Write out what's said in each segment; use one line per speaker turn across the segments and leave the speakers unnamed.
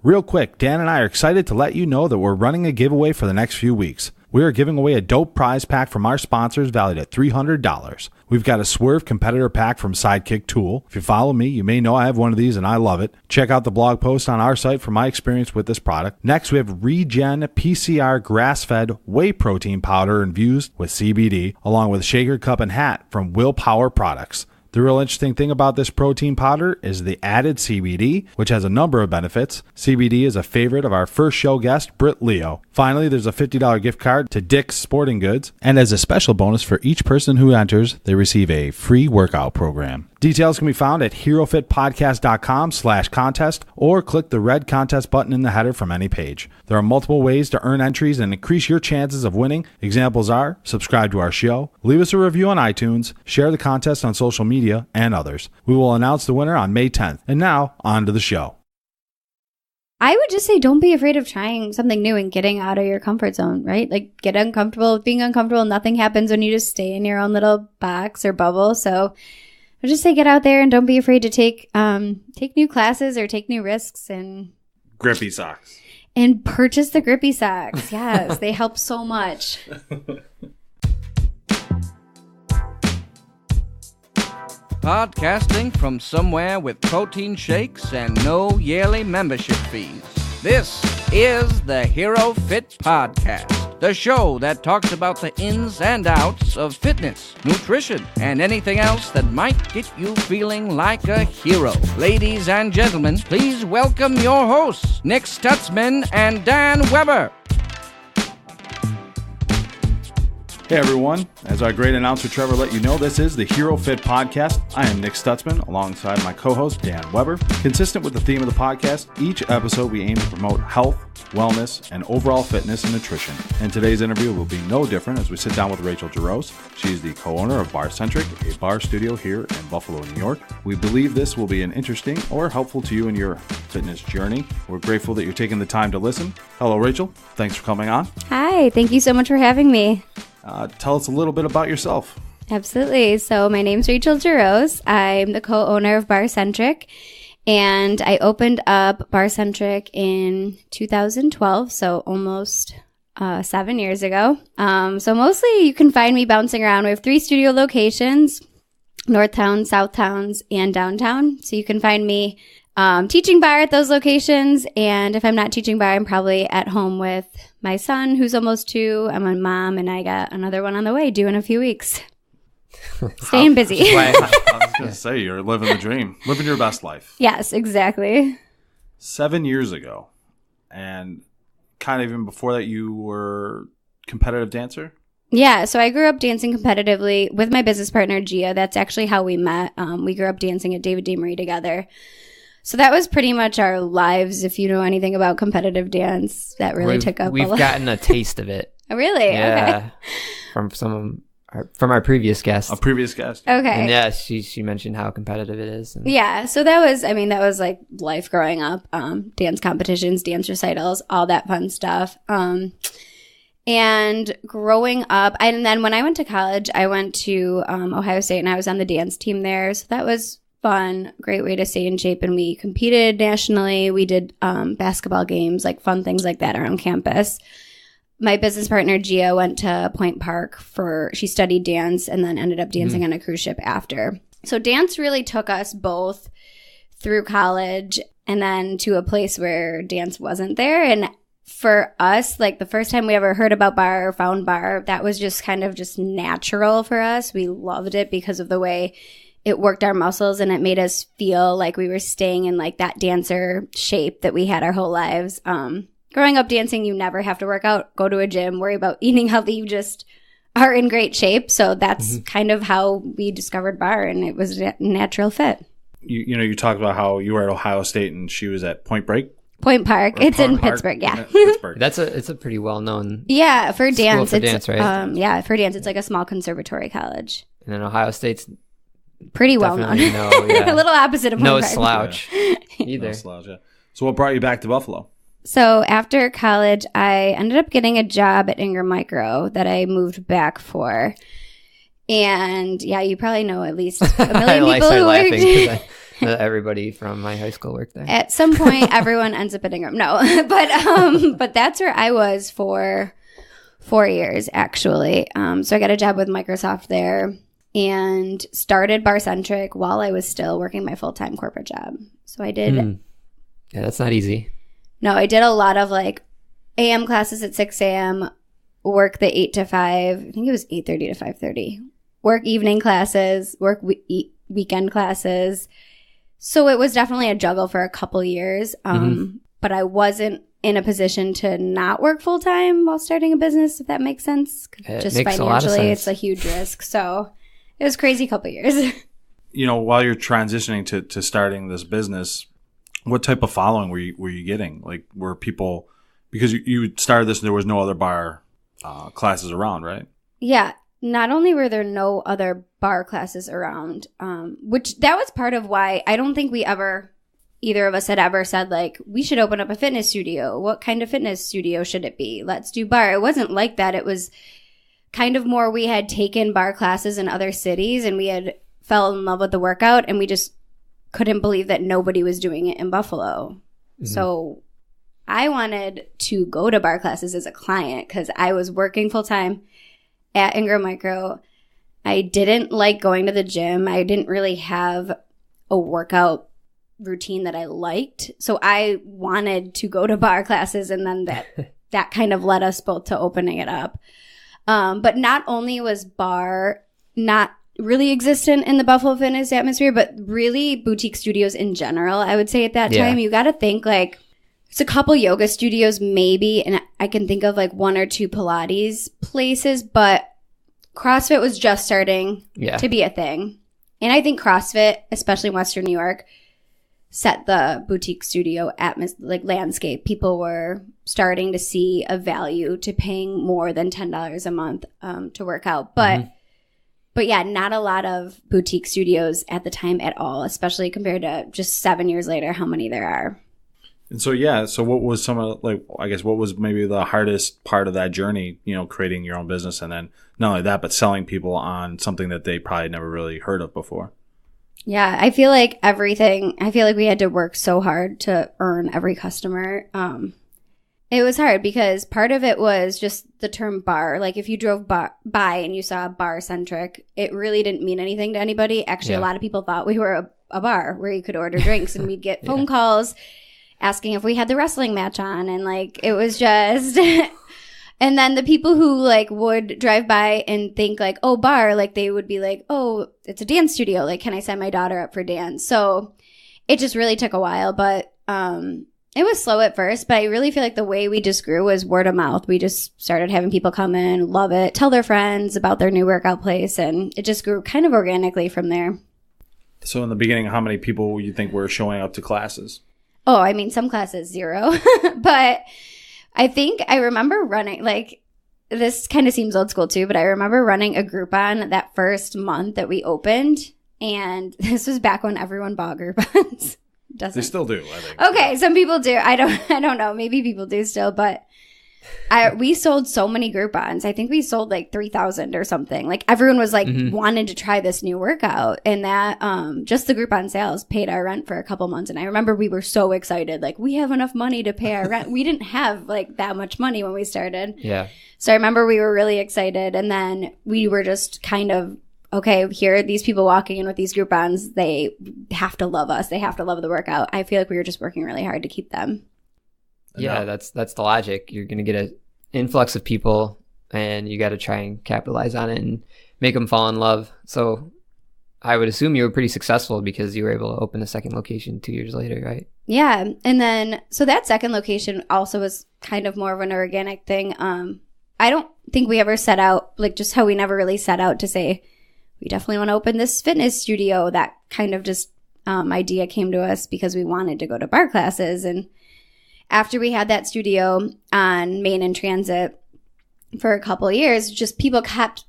Real quick, Dan and I are excited to let you know that we're running a giveaway for the next few weeks. We are giving away a dope prize pack from our sponsors valued at $300. We've got a Swerve competitor pack from Sidekick Tool. If you follow me, you may know I have one of these and I love it. Check out the blog post on our site for my experience with this product. Next, we have Regen PCR grass-fed whey protein powder infused with CBD, along with shaker cup and hat from Willpower Products. The real interesting thing about this protein powder is the added CBD, which has a number of benefits. CBD is a favorite of our first show guest, Britt Leo. Finally, there's a $50 gift card to Dick's Sporting Goods. And as a special bonus for each person who enters, they receive a free workout program. Details can be found at HeroFitPodcast.com/contest or click the red contest button in the header from any page. There are multiple ways to earn entries and increase your chances of winning. Examples are subscribe to our show, leave us a review on iTunes, share the contest on social media, and others. We will announce the winner on May 10th. And now, on to the show.
I would just say don't be afraid of trying something new and getting out of your comfort zone, right? Like get uncomfortable. Being uncomfortable, nothing happens when you just stay in your own little box or bubble. So I just say get out there and don't be afraid to take new classes or take new risks and
Grippy socks.
And purchase the grippy socks. Yes, they help so much.
Podcasting from somewhere with protein shakes and no yearly membership fees. This is the HeroFit Podcast, the show that talks about the ins and outs of fitness, nutrition, and anything else that might get you feeling like a hero. Ladies and gentlemen, please welcome your hosts, Nick Stutzman and Dan Weber.
Hey everyone, as our great announcer Trevor let you know, this is the HeroFit Podcast. I am Nick Stutzman alongside my co-host Dan Weber. Consistent with the theme of the podcast, each episode we aim to promote health, wellness, and overall fitness and nutrition. And today's interview will be no different as we sit down with Rachael Jarosz. She's the co-owner of Barre Centric, a bar studio here in Buffalo, New York. We believe this will be an interesting or helpful to you in your fitness journey. We're grateful that you're taking the time to listen. Hello, Rachael. Thanks for coming on.
Hi, thank you so much for having me.
Tell us a little bit about yourself.
Absolutely. So my name's Rachael Jarosz. I'm the co-owner of Barre Centric, and I opened up Barre Centric in 2012, so almost 7 years ago. So mostly you can find me bouncing around. We have 3 studio locations, Northtown, Southtowns, and downtown. So you can find me teaching bar at those locations, and if I'm not teaching bar, I'm probably at home with my son, who's almost 2. I'm a mom, and I got another one on the way, due in a few weeks. Staying busy.
I was going to say, you're living the dream, living your best life.
Yes, exactly.
7 years ago, and kind of even before that, you were a competitive dancer?
Yeah, so I grew up dancing competitively with my business partner, Gia. That's actually how we met. We grew up dancing at David D. Marie together. So that was pretty much our lives. If you know anything about competitive dance, that really took up a lot.
We've gotten a taste of it.
Oh, really?
Yeah.
Okay.
From our previous guest.
A previous guest.
Okay.
And yeah, she mentioned how competitive it is. And
yeah. So that was like life growing up. Dance competitions, dance recitals, all that fun stuff. And growing up, and then when I went to college, I went to Ohio State, and I was on the dance team there. So that was fun, great way to stay in shape. And we competed nationally. We did basketball games, like fun things like that around campus. My business partner, Gia, went to Point Park she studied dance and then ended up dancing on a cruise ship after. So dance really took us both through college and then to a place where dance wasn't there. And for us, like the first time we ever heard about bar or found bar, that was just kind of just natural for us. We loved it because of the way it worked our muscles, and it made us feel like we were staying in like that dancer shape that we had our whole lives. Growing up dancing, you never have to work out, go to a gym, worry about eating healthy. You just are in great shape. So that's kind of how we discovered bar, and it was a natural fit.
You talked about how you were at Ohio State and she was at Point Park.
It's in Pittsburgh, yeah.
Pittsburgh.
it's a pretty well known.
Yeah, for dance,
school for dance, right?
Yeah, for dance, it's like a small conservatory college.
And then Ohio State's
pretty well known.
Yeah.
A little opposite of
no
Point Park.
Slouch either.
No slouch, yeah. So what brought you back to Buffalo?
So after college, I ended up getting a job at Ingram Micro that I moved back for. And yeah, you probably know at least a million people who worked.
Everybody from my high school worked there.
At some point, everyone ends up in Ingram. No, but that's where I was for 4 years, actually. So I got a job with Microsoft there and started Barre Centric while I was still working my full-time corporate job. So I did.
Yeah, that's not easy.
No, I did a lot of like AM classes at 6 a.m., work the 8 to 5. I think it was 8:30 to 5:30. Work evening classes, work weekend classes. So it was definitely a juggle for a couple years. But I wasn't in a position to not work full time while starting a business, if that makes sense. Just
makes a lot of
financially,
sense.
it's a huge risk. So it was crazy couple years.
While you're transitioning to starting this business, what type of following were you getting? Like, were people, because you started this and there was no other bar classes around, right?
Yeah. Not only were there no other bar classes around, which that was part of why I don't think either of us had ever said, like, we should open up a fitness studio. What kind of fitness studio should it be? Let's do bar. It wasn't like that. It was kind of more we had taken bar classes in other cities and we had fell in love with the workout and we just couldn't believe that nobody was doing it in Buffalo. So I wanted to go to bar classes as a client because I was working full time at Ingram Micro. I didn't like going to the gym. I didn't really have a workout routine that I liked. So I wanted to go to bar classes, and then that kind of led us both to opening it up. But not only was bar not really existent in the Buffalo fitness atmosphere, but really boutique studios in general, I would say at that time. You got to think like it's a couple yoga studios maybe, and I can think of like 1 or 2 Pilates places, but CrossFit was just starting to be a thing. And I think CrossFit, especially in Western New York, set the boutique studio landscape. People were starting to see a value to paying more than $10 a month to work out. But yeah, not a lot of boutique studios at the time at all, especially compared to just 7 years later, how many there are.
And so, so what was what was maybe the hardest part of that journey, creating your own business, and then not only that, but selling people on something that they probably never really heard of before?
Yeah, I feel like we had to work so hard to earn every customer. It was hard because part of it was just the term bar. Like if you drove by and you saw Barre Centric, it really didn't mean anything to anybody. Actually, a lot of people thought we were a bar where you could order drinks, and we'd get phone calls asking if we had the wrestling match on, and like it was just and then the people who like would drive by and think like, oh, bar, like they would be like, oh, it's a dance studio, like can I sign my daughter up for dance? So it just really took a while, but it was slow at first, but I really feel like the way we just grew was word of mouth. We just started having people come in, love it, tell their friends about their new workout place, and it just grew kind of organically from there.
So in the beginning, how many people you think were showing up to classes?
Oh, I mean, some classes 0. But I think I remember running, like, this kind of seems old school too, but I remember running a Groupon that first month that we opened. And this was back when everyone bought Groupons.
They still do, I think.
Okay, some people do. I don't know. Maybe people do still, but we sold so many Groupons. I think we sold like 3,000 or something. Like everyone was like wanting to try this new workout, and that just the Groupon sales paid our rent for a couple months. And I remember we were so excited, like we have enough money to pay our rent. We didn't have like that much money when we started.
Yeah.
So I remember we were really excited, and then we were just kind of, okay, here are these people walking in with these Groupons. They have to love us. They have to love the workout. I feel like we were just working really hard to keep them.
Yeah, that's the logic. You're going to get an influx of people, and you got to try and capitalize on it and make them fall in love. So I would assume you were pretty successful because you were able to open a second location 2 years later, right?
Yeah. And then, so that second location also was kind of more of an organic thing. I don't think we ever set out, like just how we never really set out to say, we definitely want to open this fitness studio. That kind of just idea came to us because we wanted to go to bar classes. And after we had that studio on Main and Transit for a couple of years, just people kept,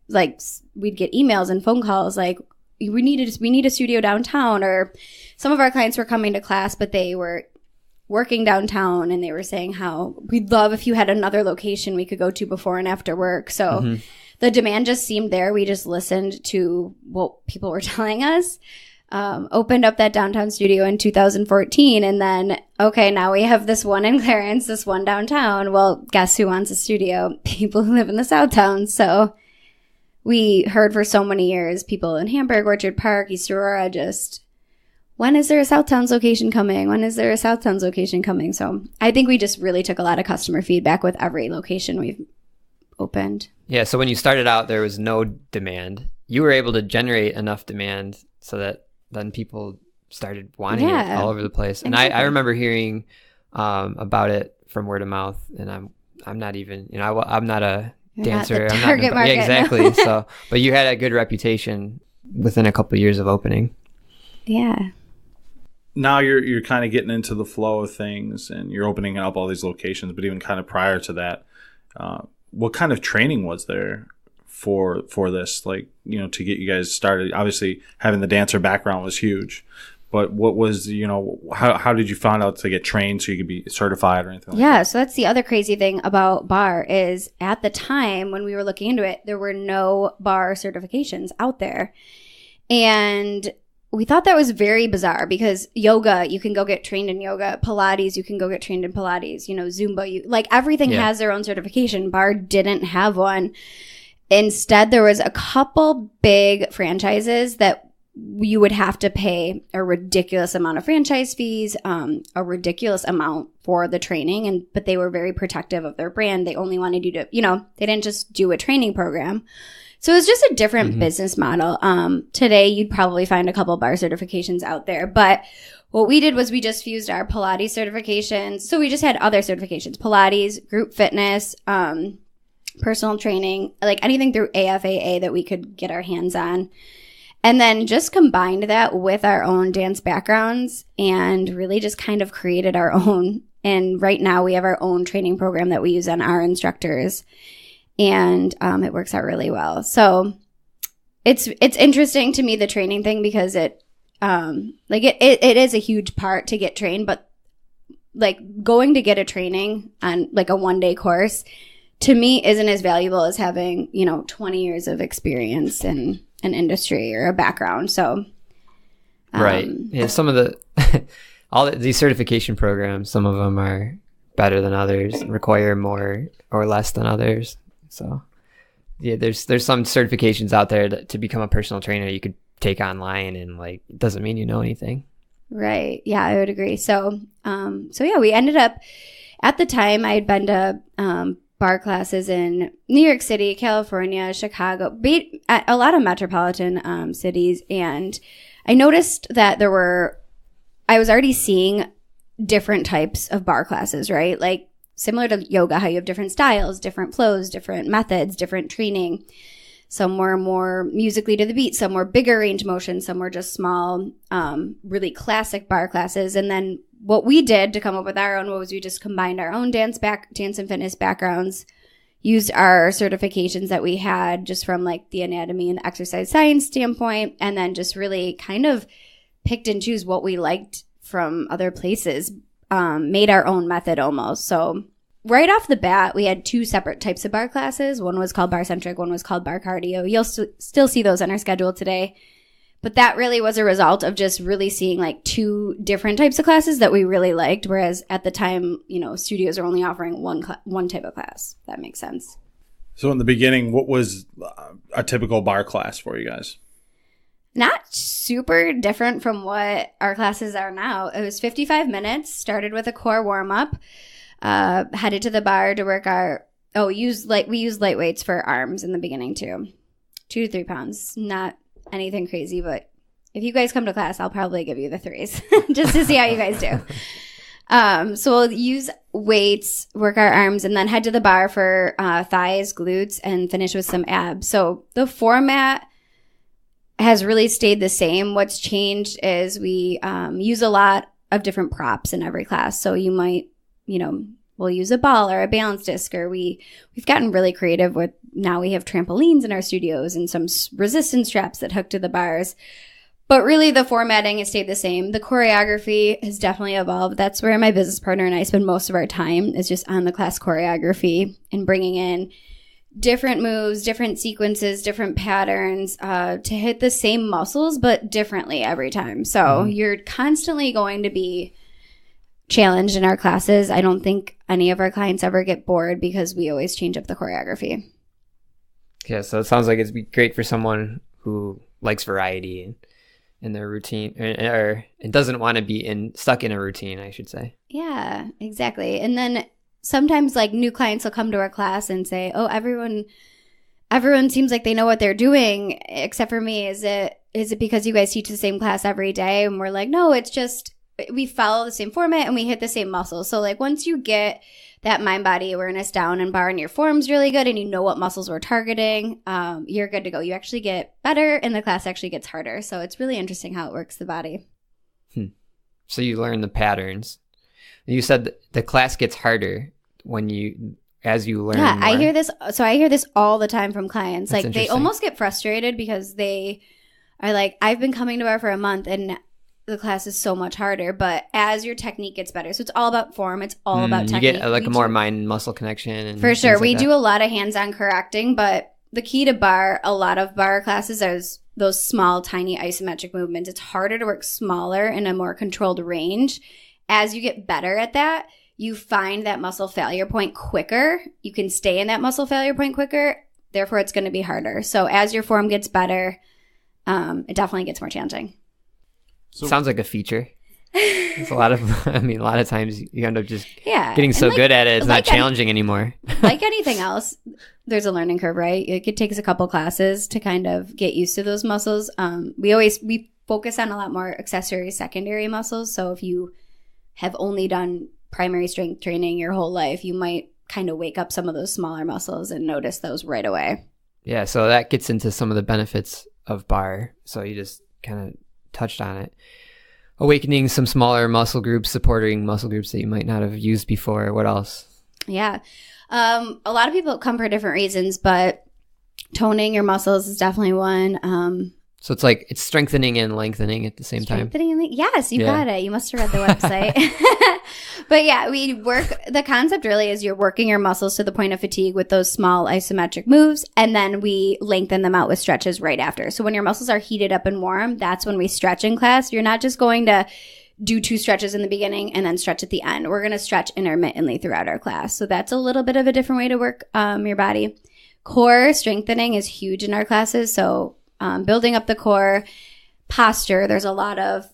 like, we'd get emails and phone calls like, we need a studio downtown. Or some of our clients were coming to class, but they were working downtown, and they were saying how we'd love if you had another location we could go to before and after work. So the demand just seemed there. We just listened to what people were telling us. opened up that downtown studio in 2014. And then, okay, now we have this one in Clarence, this one downtown. Well, guess who wants a studio? People who live in the South Town. So we heard for so many years, people in Hamburg, Orchard Park, East Aurora, just, when is there a South Towns location coming? When is there a South Towns location coming? So I think we just really took a lot of customer feedback with every location we've opened.
Yeah, so when you started out, there was no demand. You were able to generate enough demand so that then people started wanting it all over the place. And exactly. I remember hearing about it from word of mouth, and I'm not even, I'm not a dancer.
I'm not target market.
Yeah, exactly. So, but you had a good reputation within a couple of years of opening.
Yeah.
Now you're kind of getting into the flow of things, and you're opening up all these locations. But even kind of prior to that, what kind of training was there for this? Like, to get you guys started? Obviously, having the dancer background was huge. But what was, how did you find out to get trained so you could be certified or anything like that?
Yeah, so that's the other crazy thing about Barre is at the time when we were looking into it, there were no Barre certifications out there. And we thought that was very bizarre because yoga, you can go get trained in yoga. Pilates, you can go get trained in Pilates. Zumba, everything has their own certification. Barre didn't have one. Instead, there was a couple big franchises that you would have to pay a ridiculous amount of franchise fees, a ridiculous amount for the training. But they were very protective of their brand. They only wanted you to, they didn't just do a training program. So it was just a different business model. Today, you'd probably find a couple Barre certifications out there. But what we did was we just fused our Pilates certifications. So we just had other certifications, Pilates, group fitness, personal training, like anything through AFAA that we could get our hands on. And then just combined that with our own dance backgrounds and really just kind of created our own. And right now we have our own training program that we use on our instructors. And it works out really well. So it's interesting to me, the training thing, because it is a huge part to get trained. But like going to get a training on like a 1-day course, to me, isn't as valuable as having, 20 years of experience in an industry or a background. So,
right. Yeah, some of the, these certification programs, some of them are better than others, require more or less than others. So yeah, there's some certifications out there that to become a personal trainer, you could take online and it doesn't mean you know anything.
Right. Yeah, I would agree. So yeah, we ended up at the time I had been to, Barre classes in New York City, California, Chicago, a lot of metropolitan cities. And I noticed that I was already seeing different types of Barre classes, right? Like similar to yoga, how you have different styles, different flows, different methods, different training. Some were more musically to the beat, some were bigger range motion, some were just small, really classic Barre classes. And then what we did to come up with our own was we just combined our own dance and fitness backgrounds, used our certifications that we had just from like the anatomy and exercise science standpoint, and then just really kind of picked and choose what we liked from other places, made our own method almost. So right off the bat, we had 2 separate types of Barre classes. One was called Barre Centric, one was called Barre Cardio. You'll still see those on our schedule today. But that really was a result of just really seeing like 2 different types of classes that we really liked. Whereas at the time, studios are only offering one type of class. That makes sense.
So in the beginning, what was a typical Barre class for you guys?
Not super different from what our classes are now. It was 55 minutes, started with a core warm-up, headed to the bar to work we used light weights for arms in the beginning too. 2 to 3 pounds, not anything crazy, but if you guys come to class, I'll probably give you the 3s just to see how you guys do. So we'll use weights, work our arms, and then head to the bar for thighs, glutes, and finish with some abs. So the format has really stayed the same. What's changed is we use a lot of different props in every class. So you might, we'll use a ball or a balance disc, or we've gotten really creative with, now we have trampolines in our studios and some resistance straps that hook to the bars. But really the formatting has stayed the same. The choreography has definitely evolved. That's where my business partner and I spend most of our time, is just on the class choreography and bringing in different moves, different sequences, different patterns to hit the same muscles, but differently every time. So you're constantly going to be challenged in our classes. I don't think any of our clients ever get bored because we always change up the choreography.
Yeah, so it sounds like it'd be great for someone who likes variety in their routine, or it doesn't want to be stuck in a routine, I should say. Yeah,
exactly. And then sometimes like new clients will come to our class and say, oh, everyone seems like they know what they're doing except for me. Is it because you guys teach the same class every day? And we're like, no, it's just we follow the same format and we hit the same muscles. So like once you get that mind-body awareness down and bar and your form's really good and you know what muscles we're targeting, you're good to go. You actually get better and the class actually gets harder. So it's really interesting how it works the body.
So you learn the patterns. You said the class gets harder as you learn.
Yeah,
more.
I hear this. So I hear this all the time from clients.
That's
like they almost get frustrated because they are like, I've been coming to Barre for a month and the class is so much harder. But as your technique gets better, so it's all about form. It's all about technique.
You get like a more mind muscle connection. And
for sure, we
like
do a lot of hands-on correcting. But the key to Barre, a lot of Barre classes is those small, tiny isometric movements. It's harder to work smaller in a more controlled range. As you get better at that, you find that muscle failure point quicker. You can stay in that muscle failure point quicker. Therefore, it's going to be harder. So as your form gets better, it definitely gets more challenging.
Sounds like a feature. It's a lot of times you end up just getting so good at it, it's not challenging anymore.
Like anything else, there's a learning curve, right? It takes a couple classes to kind of get used to those muscles. We focus on a lot more accessory, secondary muscles. So if you have only done primary strength training your whole life, you might kind of wake up some of those smaller muscles and notice those right away.
Yeah, so that gets into some of the benefits of Barre. So you just kind of touched on it. Awakening some smaller muscle groups, supporting muscle groups that you might not have used before. What else?
Yeah. A lot of people come for different reasons, but toning your muscles is definitely one.
So it's strengthening and lengthening at the same time.
Yes, you got it. You must have read the website. But yeah, the concept really is you're working your muscles to the point of fatigue with those small isometric moves, and then we lengthen them out with stretches right after. So when your muscles are heated up and warm, that's when we stretch in class. You're not just going to do 2 stretches in the beginning and then stretch at the end. We're going to stretch intermittently throughout our class. So that's a little bit of a different way to work your body. Core strengthening is huge in our classes. So building up the core, posture. There's a lot of,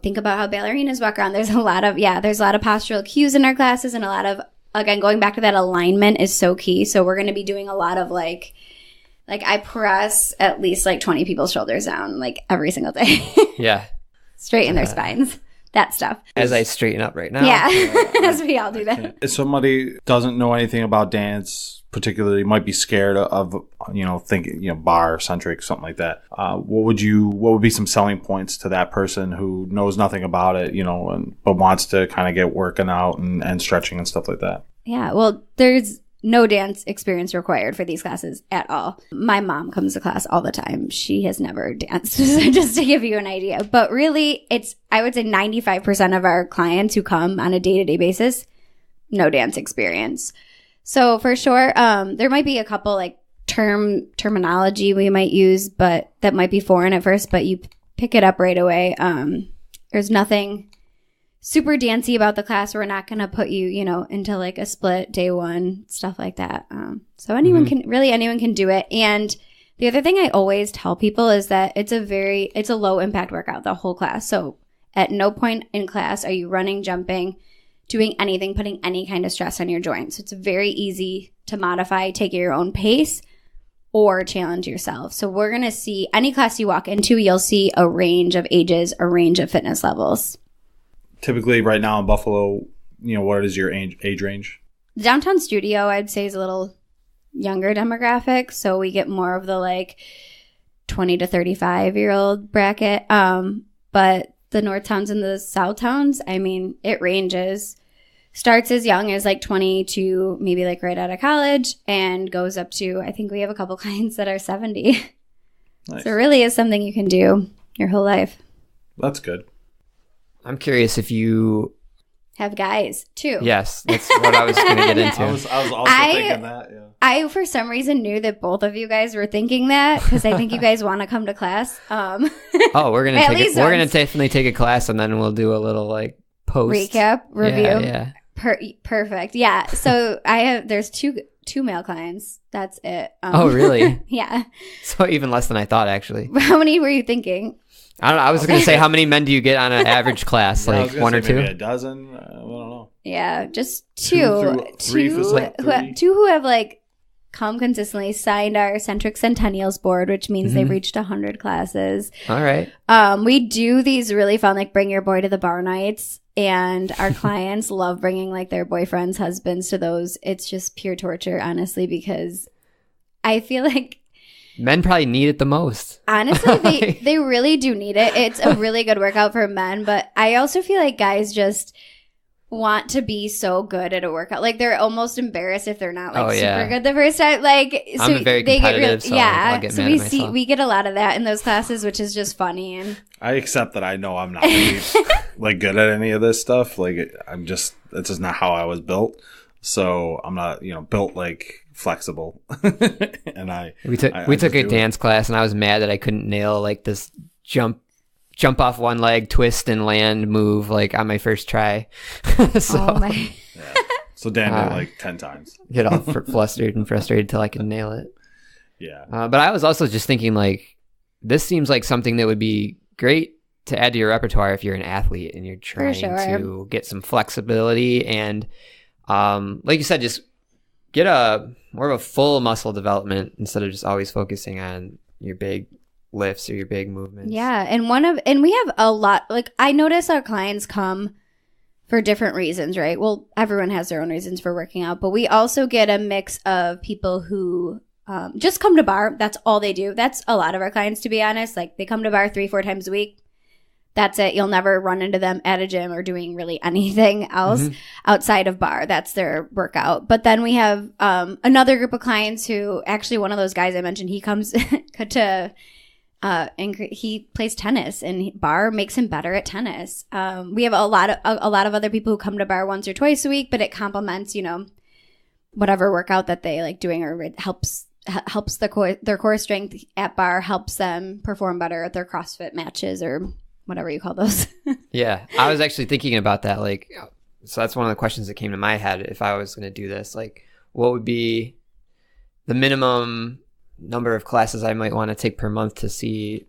think about how ballerinas walk around. There's a lot of postural cues in our classes, and a lot of, again, going back to that alignment is so key. So we're going to be doing a lot of like I press at least 20 people's shoulders down every single day.
Yeah.
Straighten their spines. That stuff.
As I straighten up right now.
Yeah. As we all do that.
If somebody doesn't know anything about dance, particularly might be scared of thinking Barre Centric, something like that, what would be some selling points to that person who knows nothing about it, but wants to kind of get working out and stretching and stuff like that?
Yeah, well, there's no dance experience required for these classes at all. My mom comes to class all the time. She has never danced, just to give you an idea. But really, I would say 95% of our clients who come on a day-to-day basis, no dance experience. So for sure, there might be a couple terminology we might use, but that might be foreign at first, but you pick it up right away. There's nothing super dancey about the class. We're not going to put you, into a split day one, stuff like that. So anyone can do it. And the other thing I always tell people is that it's a low impact workout, the whole class. So at no point in class are you running, jumping, doing anything, putting any kind of stress on your joints. It's very easy to modify, take at your own pace, or challenge yourself. So we're going to see any class you walk into, you'll see a range of ages, a range of fitness levels.
Typically right now in Buffalo, what is your age range?
The downtown studio, I'd say, is a little younger demographic. So we get more of the 20 to 35-year-old bracket. But the North Towns and the South Towns, it ranges. Starts as young as 20 to maybe right out of college and goes up to, I think we have a couple clients that are 70. Nice. So it really is something you can do your whole life.
That's good.
I'm curious if you
have guys too.
Yes, that's what I was going to get into.
I was also thinking that. Yeah.
I, for some reason, knew that both of you guys were thinking that because I think you guys want to come to class.
Oh, we're gonna definitely take a class, and then we'll do a little like post
recap review.
Yeah.
Perfect. Yeah. So there's two male clients. That's it.
Oh, really?
Yeah.
So even less than I thought, actually.
How many were you thinking?
I don't know. I was going to say, how many men do you get on an average class? Like one or two?
Maybe a dozen. I don't know.
Yeah, just two.
Three
Who have like come consistently, signed our Centric Centennials board, which means they've reached 100 classes.
All right.
We do these really fun, like bring your boy to the bar nights. And our clients love bringing like their boyfriends, husbands to those. It's just pure torture, honestly, because I feel like
men probably need it the most.
Honestly, they really do need it. It's a really good workout for men, but I also feel like guys just want to be so good at a workout. Like they're almost embarrassed if they're not like super good the first time. Like so
I'm very competitive, so I'll get mad at myself.
We get a lot of that in those classes, which is just funny. And
I accept that I know I'm not really like good at any of this stuff. Like it's just not how I was built. So I'm not, built like flexible. And
we took a dance class, and I was mad that I couldn't nail like this jump off one leg, twist and land move like on my first try.
So Dan did like 10 times.
Get all flustered and frustrated till I could nail it.
Yeah.
But I was also just thinking like, this seems like something that would be great to add to your repertoire if you're an athlete and you're trying to get some flexibility and, like you said, just get more of a full muscle development instead of just always focusing on your big lifts or your big movements.
Yeah, and we have a lot, like I notice our clients come for different reasons, right? Well, everyone has their own reasons for working out, but we also get a mix of people who just come to bar. That's all they do. That's a lot of our clients, to be honest. Like they come to bar 3-4 times a week. That's it. You'll never run into them at a gym or doing really anything else outside of bar. That's their workout. But then we have another group of clients who, actually one of those guys I mentioned, he comes to he plays tennis, and bar makes him better at tennis. We have a lot of other people who come to bar once or twice a week, but it complements, whatever workout that they like doing, or it helps their core strength at bar, helps them perform better at their CrossFit matches or whatever you call those.
Yeah, I was actually thinking about that. Like, so that's one of the questions that came to my head. If I was going to do this, like, what would be the minimum number of classes I might want to take per month to see?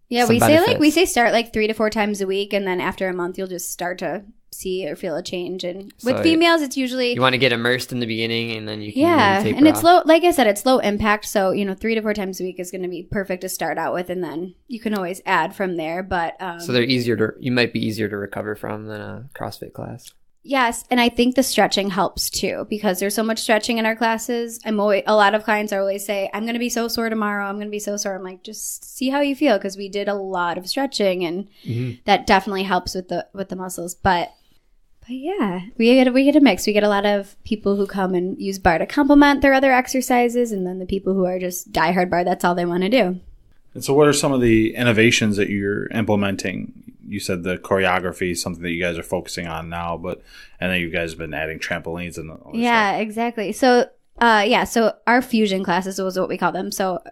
Yeah, we say start like 3 to 4 times a week, and then after a month you'll just start to see or feel a change. And with females, it's usually
you want to get immersed in the beginning, and then you can
really and it's low. Like I said, it's low impact, so 3 to 4 times a week is going to be perfect to start out with, and then you can always add from there. But
so they're you might be easier to recover from than a CrossFit class.
Yes, and I think the stretching helps too, because there's so much stretching in our classes. A lot of clients always say, I'm going to be so sore tomorrow. I'm going to be so sore. I'm like, just see how you feel, because we did a lot of stretching, and that definitely helps with the muscles. But yeah, we get a mix. We get a lot of people who come and use bar to complement their other exercises, and then the people who are just diehard bar, that's all they want to do.
And so what are some of the innovations that you're implementing? You said the choreography is something that you guys are focusing on now, but and then you guys have been adding trampolines and all this stuff.
Exactly. So so our fusion classes was what we call them. So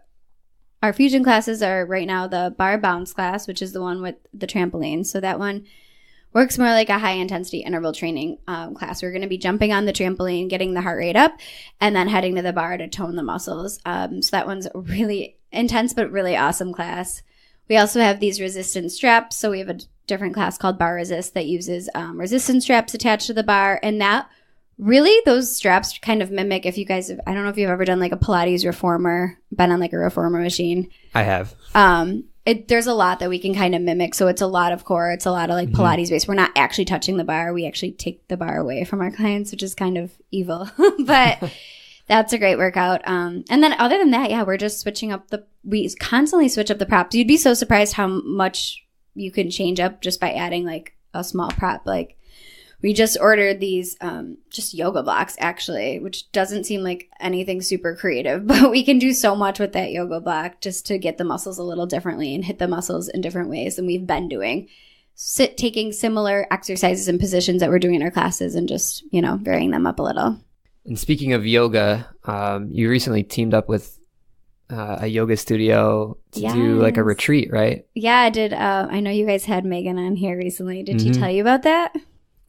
our fusion classes are right now the bar bounce class, which is the one with the trampoline. So that one works more like a high intensity interval training class. We're going to be jumping on the trampoline, getting the heart rate up, and then heading to the bar to tone the muscles. So that one's really intense but really awesome class. We also have these resistance straps. So we have a different class called Bar Resist that uses resistance straps attached to the bar. And that really, those straps kind of mimic, if you guys have, I don't know if you've ever done like a Pilates reformer, been on like a reformer machine.
I have.
There's a lot that we can kind of mimic. So it's a lot of core. It's a lot of like Pilates based. We're not actually touching the bar. We actually take the bar away from our clients, which is kind of evil. But that's a great workout. And then other than that, we're just we constantly switch up the props. You'd be so surprised how much you can change up just by adding like a small prop. Like we just ordered these just yoga blocks actually, which doesn't seem like anything super creative, but we can do so much with that yoga block just to get the muscles a little differently and hit the muscles in different ways than we've been doing. taking similar exercises and positions that we're doing in our classes and just, varying them up a little.
And speaking of yoga, you recently teamed up with a yoga studio to do like a retreat, right?
Yeah, I did. I know you guys had Megan on here recently. Did she tell you about that?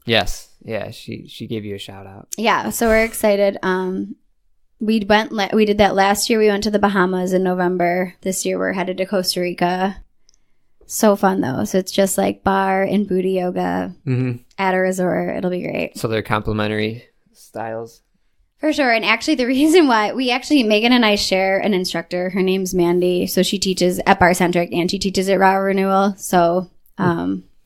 Yes. Yeah, she gave you a shout out.
Yeah, so we're excited. We did that last year. We went to the Bahamas in November. This year we're headed to Costa Rica. So fun though. So it's just like bar and booty yoga at a resort. It'll be great.
So they're complementary styles.
For sure. And actually the reason why Megan and I share an instructor. Her name's Mandy. So she teaches at Barre Centric and she teaches at Raw Renewal. So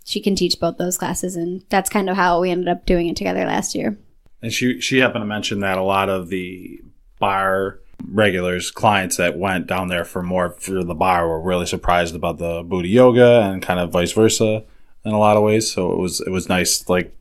she can teach both those classes. And that's kind of how we ended up doing it together last year.
And she happened to mention that a lot of the bar regulars, clients that went down there for the bar were really surprised about the booty yoga and kind of vice versa in a lot of ways. So it was nice, like,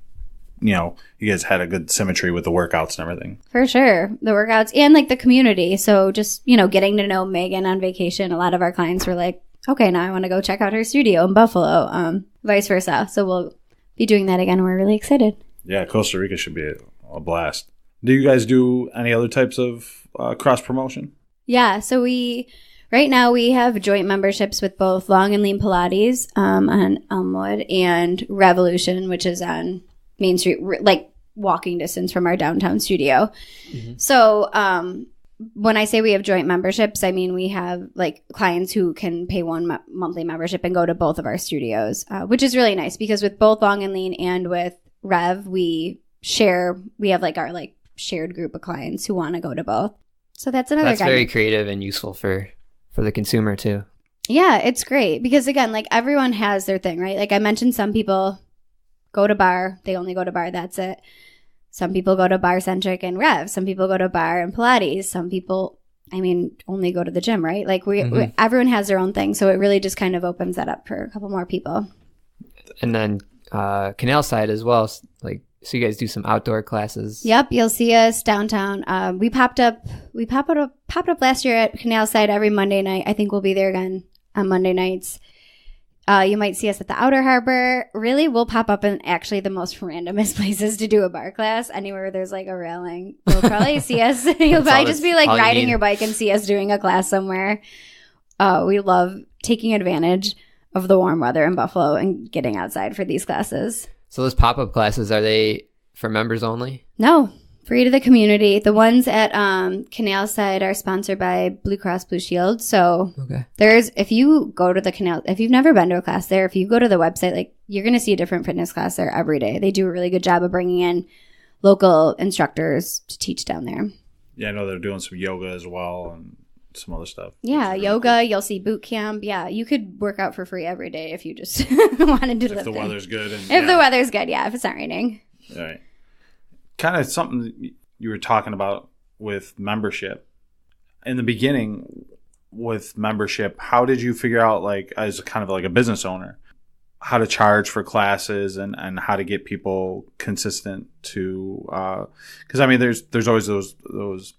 you guys had a good symmetry with the workouts and everything. For sure.
The workouts and like the community. So just, getting to know Megan on vacation, a lot of our clients were like, okay, now I want to go check out her studio in Buffalo, vice versa. So we'll be doing that again. We're really excited.
Yeah, Costa Rica should be a blast. Do you guys do any other types of cross promotion?
Yeah, so right now we have joint memberships with both Long and Lean Pilates on Elmwood and Revolution, which is on Main Street, like walking distance from our downtown studio. So when I say we have joint memberships, I mean we have like clients who can pay one monthly membership and go to both of our studios, which is really nice because with both Long and Lean and with Rev, we have like our like shared group of clients who want to go to both. So that's
very creative and useful for the consumer too.
Yeah, it's great because again, like everyone has their thing, right? Like I mentioned, some people go to bar, they only go to bar, that's it. Some people go to Barre Centric and Rev. Some people go to bar and Pilates. Some people, only go to the gym, right? Like everyone has their own thing. So it really just kind of opens that up for a couple more people. And
then Canal Side as well, so you guys do some outdoor classes.
Yep, you'll see us downtown. We popped up last year at Canal Side every Monday night. I think we'll be there again on Monday nights. You might see us at the Outer Harbor. Really, we'll pop up in actually the most randomest places to do a bar class. Anywhere where there's like a railing, you'll probably see us. You'll probably just be like riding your bike and see us doing a class somewhere. We love taking advantage of the warm weather in Buffalo and getting outside for these classes.
So those pop-up classes, are they for members only?
No, free to the community. The ones at Canal Side are sponsored by Blue Cross Blue Shield. So if you go to the Canal, if you've never been to a class there, if you go to the website, like you're going to see a different fitness class there every day. They do a really good job of bringing in local instructors to teach down there.
Yeah, I know they're doing some yoga as well and some other stuff.
Yeah, yoga. You'll see boot camp. Yeah, you could work out for free every day if you just wanted to. If the
weather's good.
If the weather's good, yeah. If it's not raining.
All right. Kind of something you were talking about with membership. In the beginning with membership, how did you figure out, like, as kind of like a business owner, how to charge for classes and how to get people consistent to because there's always those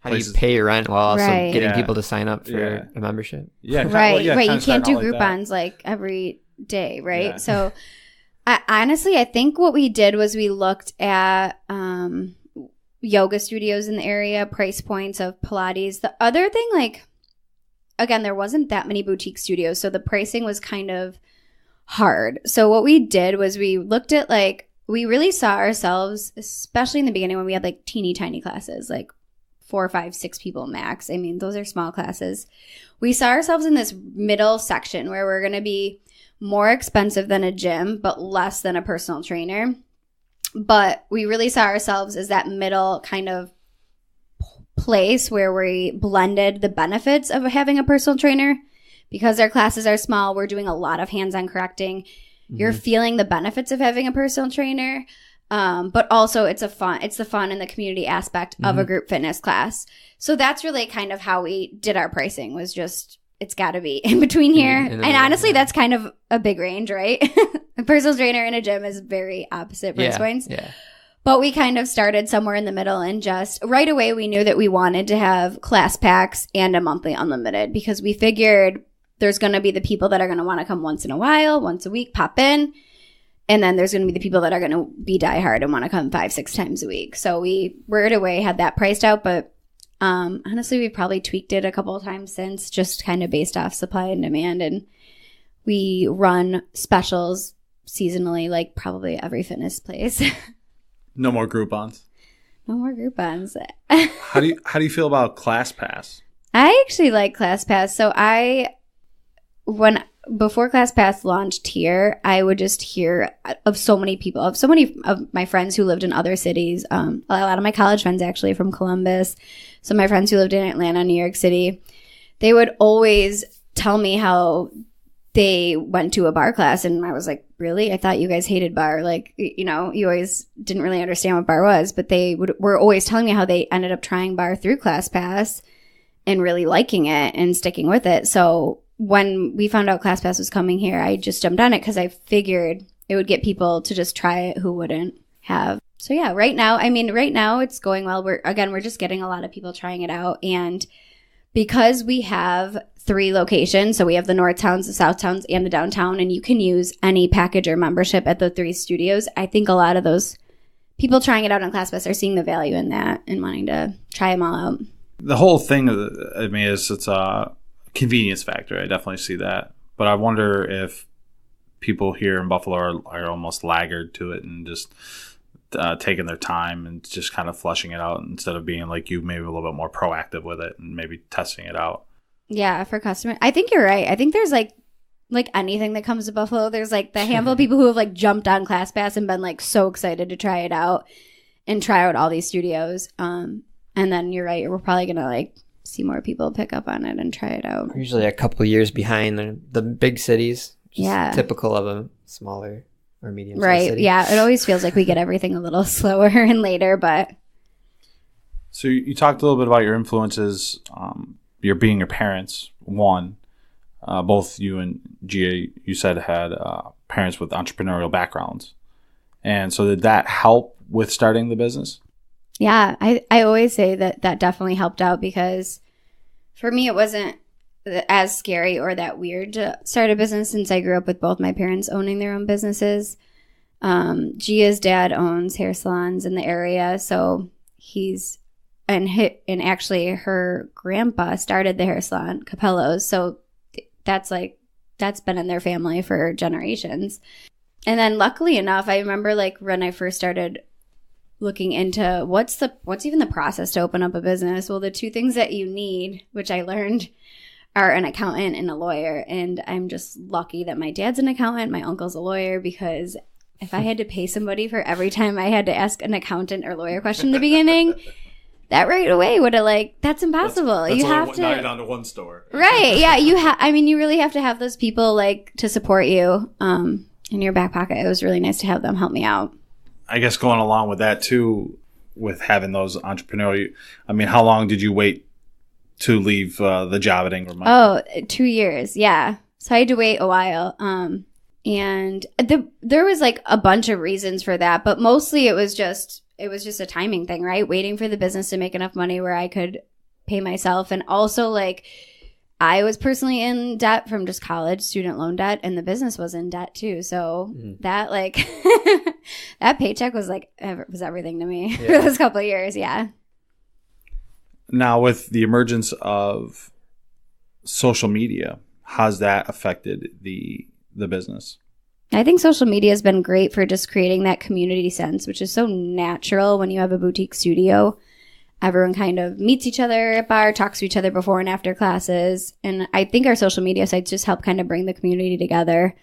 how
places.
Do you pay your rent while also getting people to sign up for a membership?
Right. You can't do Groupons like every day, right? So honestly, I think what we did was we looked at yoga studios in the area, price points of Pilates. The other thing, like, again, there wasn't that many boutique studios, so the pricing was kind of hard. So what we did was we looked at, like, we really saw ourselves, especially in the beginning when we had like teeny tiny classes, like 4, 5, 6 people max. Those are small classes. We saw ourselves in this middle section where we're going to be more expensive than a gym, but less than a personal trainer. But we really saw ourselves as that middle kind of place where we blended the benefits of having a personal trainer. Because our classes are small, we're doing a lot of hands-on correcting. You're feeling the benefits of having a personal trainer, but also it's the fun and the community aspect of a group fitness class. So that's really kind of how we did our pricing, was just, it's got to be in between here. And honestly, that's kind of a big range, right? A personal trainer in a gym is very opposite price points. Yeah. But we kind of started somewhere in the middle, and just right away we knew that we wanted to have class packs and a monthly unlimited, because we figured there's going to be the people that are going to want to come once in a while, once a week, pop in. And then there's going to be the people that are going to be diehard and want to come 5-6 times a week. So we right away had that priced out. But honestly, we've probably tweaked it a couple of times since, just kind of based off supply and demand. And we run specials seasonally, like probably every fitness place.
No more Groupons.
No more Groupons.
How do you feel about ClassPass?
I actually like ClassPass. So before ClassPass launched here, I would just hear of so many people, of so many of my friends who lived in other cities. A lot of my college friends actually from Columbus. So my friends who lived in Atlanta, New York City, they would always tell me how they went to a bar class. And I was like, really? I thought you guys hated bar. Like, you always didn't really understand what bar was. But they were always telling me how they ended up trying bar through ClassPass and really liking it and sticking with it. So when we found out ClassPass was coming here, I just jumped on it because I figured it would get people to just try it who wouldn't have. So yeah, right now it's going well. We're just getting a lot of people trying it out. And because we have 3 locations, so we have the North Towns, the South Towns, and the downtown, and you can use any package or membership at the 3 studios, I think a lot of those people trying it out on ClassPass are seeing the value in that and wanting to try them all out.
The whole thing, is it's a convenience factor. I definitely see that. But I wonder if people here in Buffalo are almost laggard to it and just taking their time and just kind of flushing it out instead of being like you, maybe a little bit more proactive with it and maybe testing it out.
Yeah, for customers. I think you're right. I think there's like anything that comes to Buffalo, there's like the handful of people who have like jumped on ClassPass and been like so excited to try it out and try out all these studios. And then you're right. We're probably going to like see more people pick up on it and try it out.
We're usually a couple of years behind the big cities.
Yeah.
Typical of a smaller or medium
right
city.
Yeah, it always feels like we get everything a little slower and later. But
so you talked a little bit about your influences, your being your parents. Both you and Gia, you said, had parents with entrepreneurial backgrounds, and so did that help with starting the business?
Yeah, I always say that definitely helped out, because for me it wasn't as scary or that weird to start a business since I grew up with both my parents owning their own businesses. Gia's dad owns hair salons in the area, so and actually her grandpa started the hair salon, Capello's, so that's been in their family for generations. And then luckily enough, I remember like when I first started looking into what's even the process to open up a business. Well, the 2 things that you need, which I learned, are an accountant and a lawyer. And I'm just lucky that my dad's an accountant, my uncle's a lawyer, because if I had to pay somebody for every time I had to ask an accountant or lawyer question in the beginning, that right away would have that's impossible.
That's
you have to.
Now you're down to 1 store.
Right. Yeah. You really have to have those people to support you in your back pocket. It was really nice to have them help me out.
I guess going along with that too, with having those entrepreneurial, how long did you wait to leave the job at Ingram?
Oh, 2 years. Yeah. So I had to wait a while. And there was a bunch of reasons for that, but mostly it was just a timing thing, right? Waiting for the business to make enough money where I could pay myself. And also I was personally in debt from just college student loan debt, and the business was in debt too. So that that paycheck was was everything to me for those couple of years. Yeah.
Now with the emergence of social media, how's that affected the business?
I think social media has been great for just creating that community sense, which is so natural when you have a boutique studio. Everyone kind of meets each other at bar, talks to each other before and after classes. And I think our social media sites just help kind of bring the community together.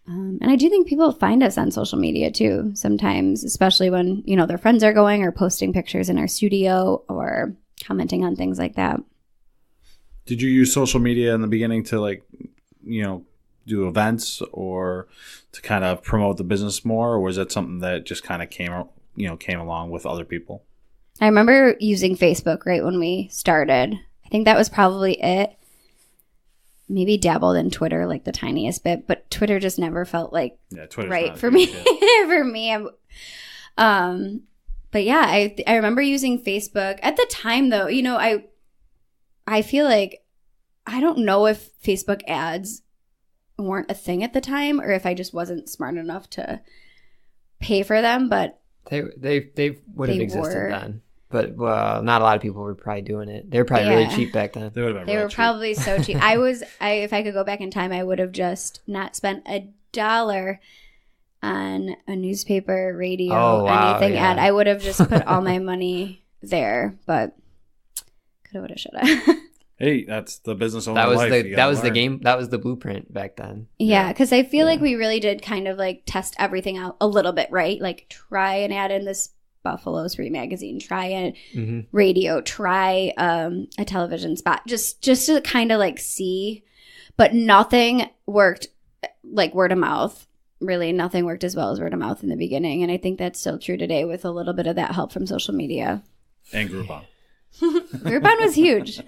And I do think people find us on social media too sometimes, especially when, their friends are going or posting pictures in our studio or commenting on things like that.
Did you use social media in the beginning to do events or to kind of promote the business more, or was that something that just kind of came along with other people?
I remember using Facebook right when we started. I think that was probably it. Maybe dabbled in Twitter the tiniest bit, but Twitter just never felt
Twitter's
right for me. For me, but yeah, I remember using Facebook at the time. Though, I feel I don't know if Facebook ads weren't a thing at the time, or if I just wasn't smart enough to pay for them. But
they would have existed then. But not a lot of people were probably doing it. They were probably really cheap back then.
They would have been.
They were probably so cheap. If I could go back in time, I would have just not spent $1 on a newspaper, radio, anything ad. I would have just put all my money there. But coulda, woulda, shoulda.
Hey, that's the business owner
life.
That was
the game. That was the blueprint back then.
Yeah, because I feel like we really did kind of like test everything out a little bit, right? Like try and add in this Buffalo Spree magazine, try a radio, try a television spot, just to kind of like see. But nothing worked like word of mouth. Really, nothing worked as well as word of mouth in the beginning, and I think that's still true today with a little bit of that help from social media
and Groupon.
Groupon was huge.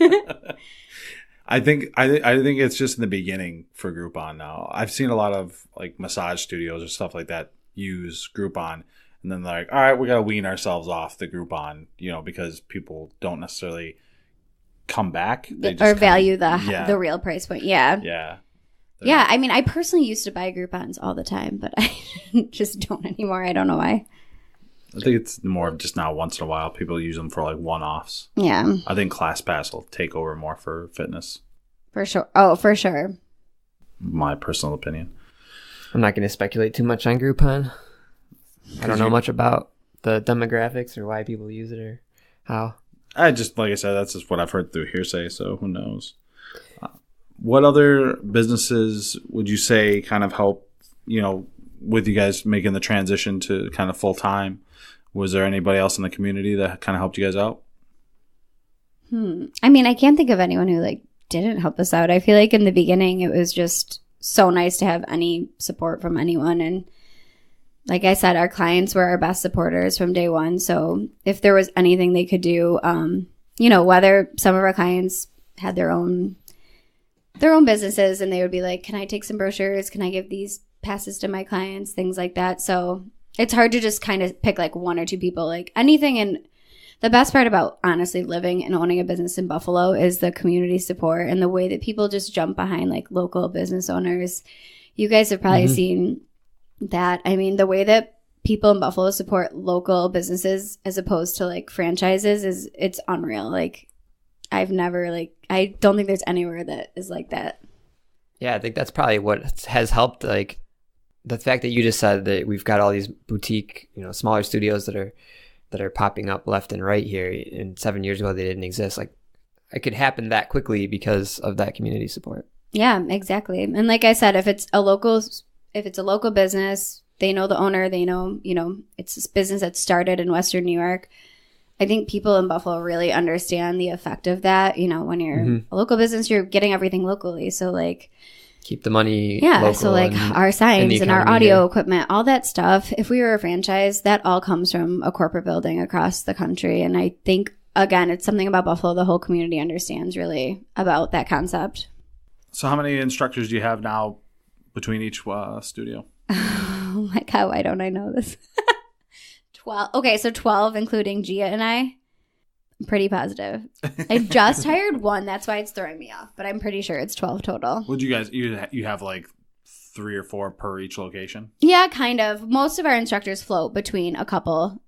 I think it's just in the beginning for Groupon now. I've seen a lot of like massage studios or stuff like that use Groupon, and then they're like, all right, we got to wean ourselves off the Groupon, because people don't necessarily come back
or value the real price point. Yeah.
Yeah.
Yeah. I mean, I personally used to buy Groupons all the time, but I just don't anymore. I don't know why.
I think it's more of just now once in a while. People use them for like one-offs.
Yeah.
I think ClassPass will take over more for fitness.
For sure. Oh, for sure.
My personal opinion.
I'm not going to speculate too much on Groupon. I don't know much about the demographics or why people use it or how.
Like I said, that's just what I've heard through hearsay, so who knows. What other businesses would you say kind of help, with you guys making the transition to kind of full-time? Was there anybody else in the community that kind of helped you guys out?
I mean, I can't think of anyone who like didn't help us out. I feel like in the beginning it was just so nice to have any support from anyone. And like I said, our clients were our best supporters from day one. So if there was anything they could do, whether some of our clients had their own businesses and they would be like, can I take some brochures? Can I give these passes to my clients? Things like that. So it's hard to just kind of pick like one or two people, like anything. And the best part about honestly living and owning a business in Buffalo is the community support and the way that people just jump behind like local business owners. You guys have probably seen that. I mean, the way that people in Buffalo support local businesses as opposed to like franchises it's unreal. Like I don't think there's anywhere that is like that.
Yeah, I think that's probably what has helped, like the fact that you just said that we've got all these boutique, smaller studios that are popping up left and right here. And 7 years ago, they didn't exist. Like it could happen that quickly because of that community support.
Yeah, exactly. And like I said, if it's a local business, they know the owner, they know, it's this business that started in Western New York. I think people in Buffalo really understand the effect of that. When you're a local business, you're getting everything locally. So like,
keep the money.
Yeah. So like our signs and our audio equipment, all that stuff. If we were a franchise, that all comes from a corporate building across the country. And I think, again, it's something about Buffalo the whole community understands really about that concept.
So how many instructors do you have now between each studio?
Oh my God, why don't I know this? 12. Okay, so 12 including Gia and I. I'm pretty positive. I just hired one. That's why it's throwing me off. But I'm pretty sure it's 12 total.
Would you guys, you have like 3 or 4 per each location?
Yeah, kind of. Most of our instructors float between a couple,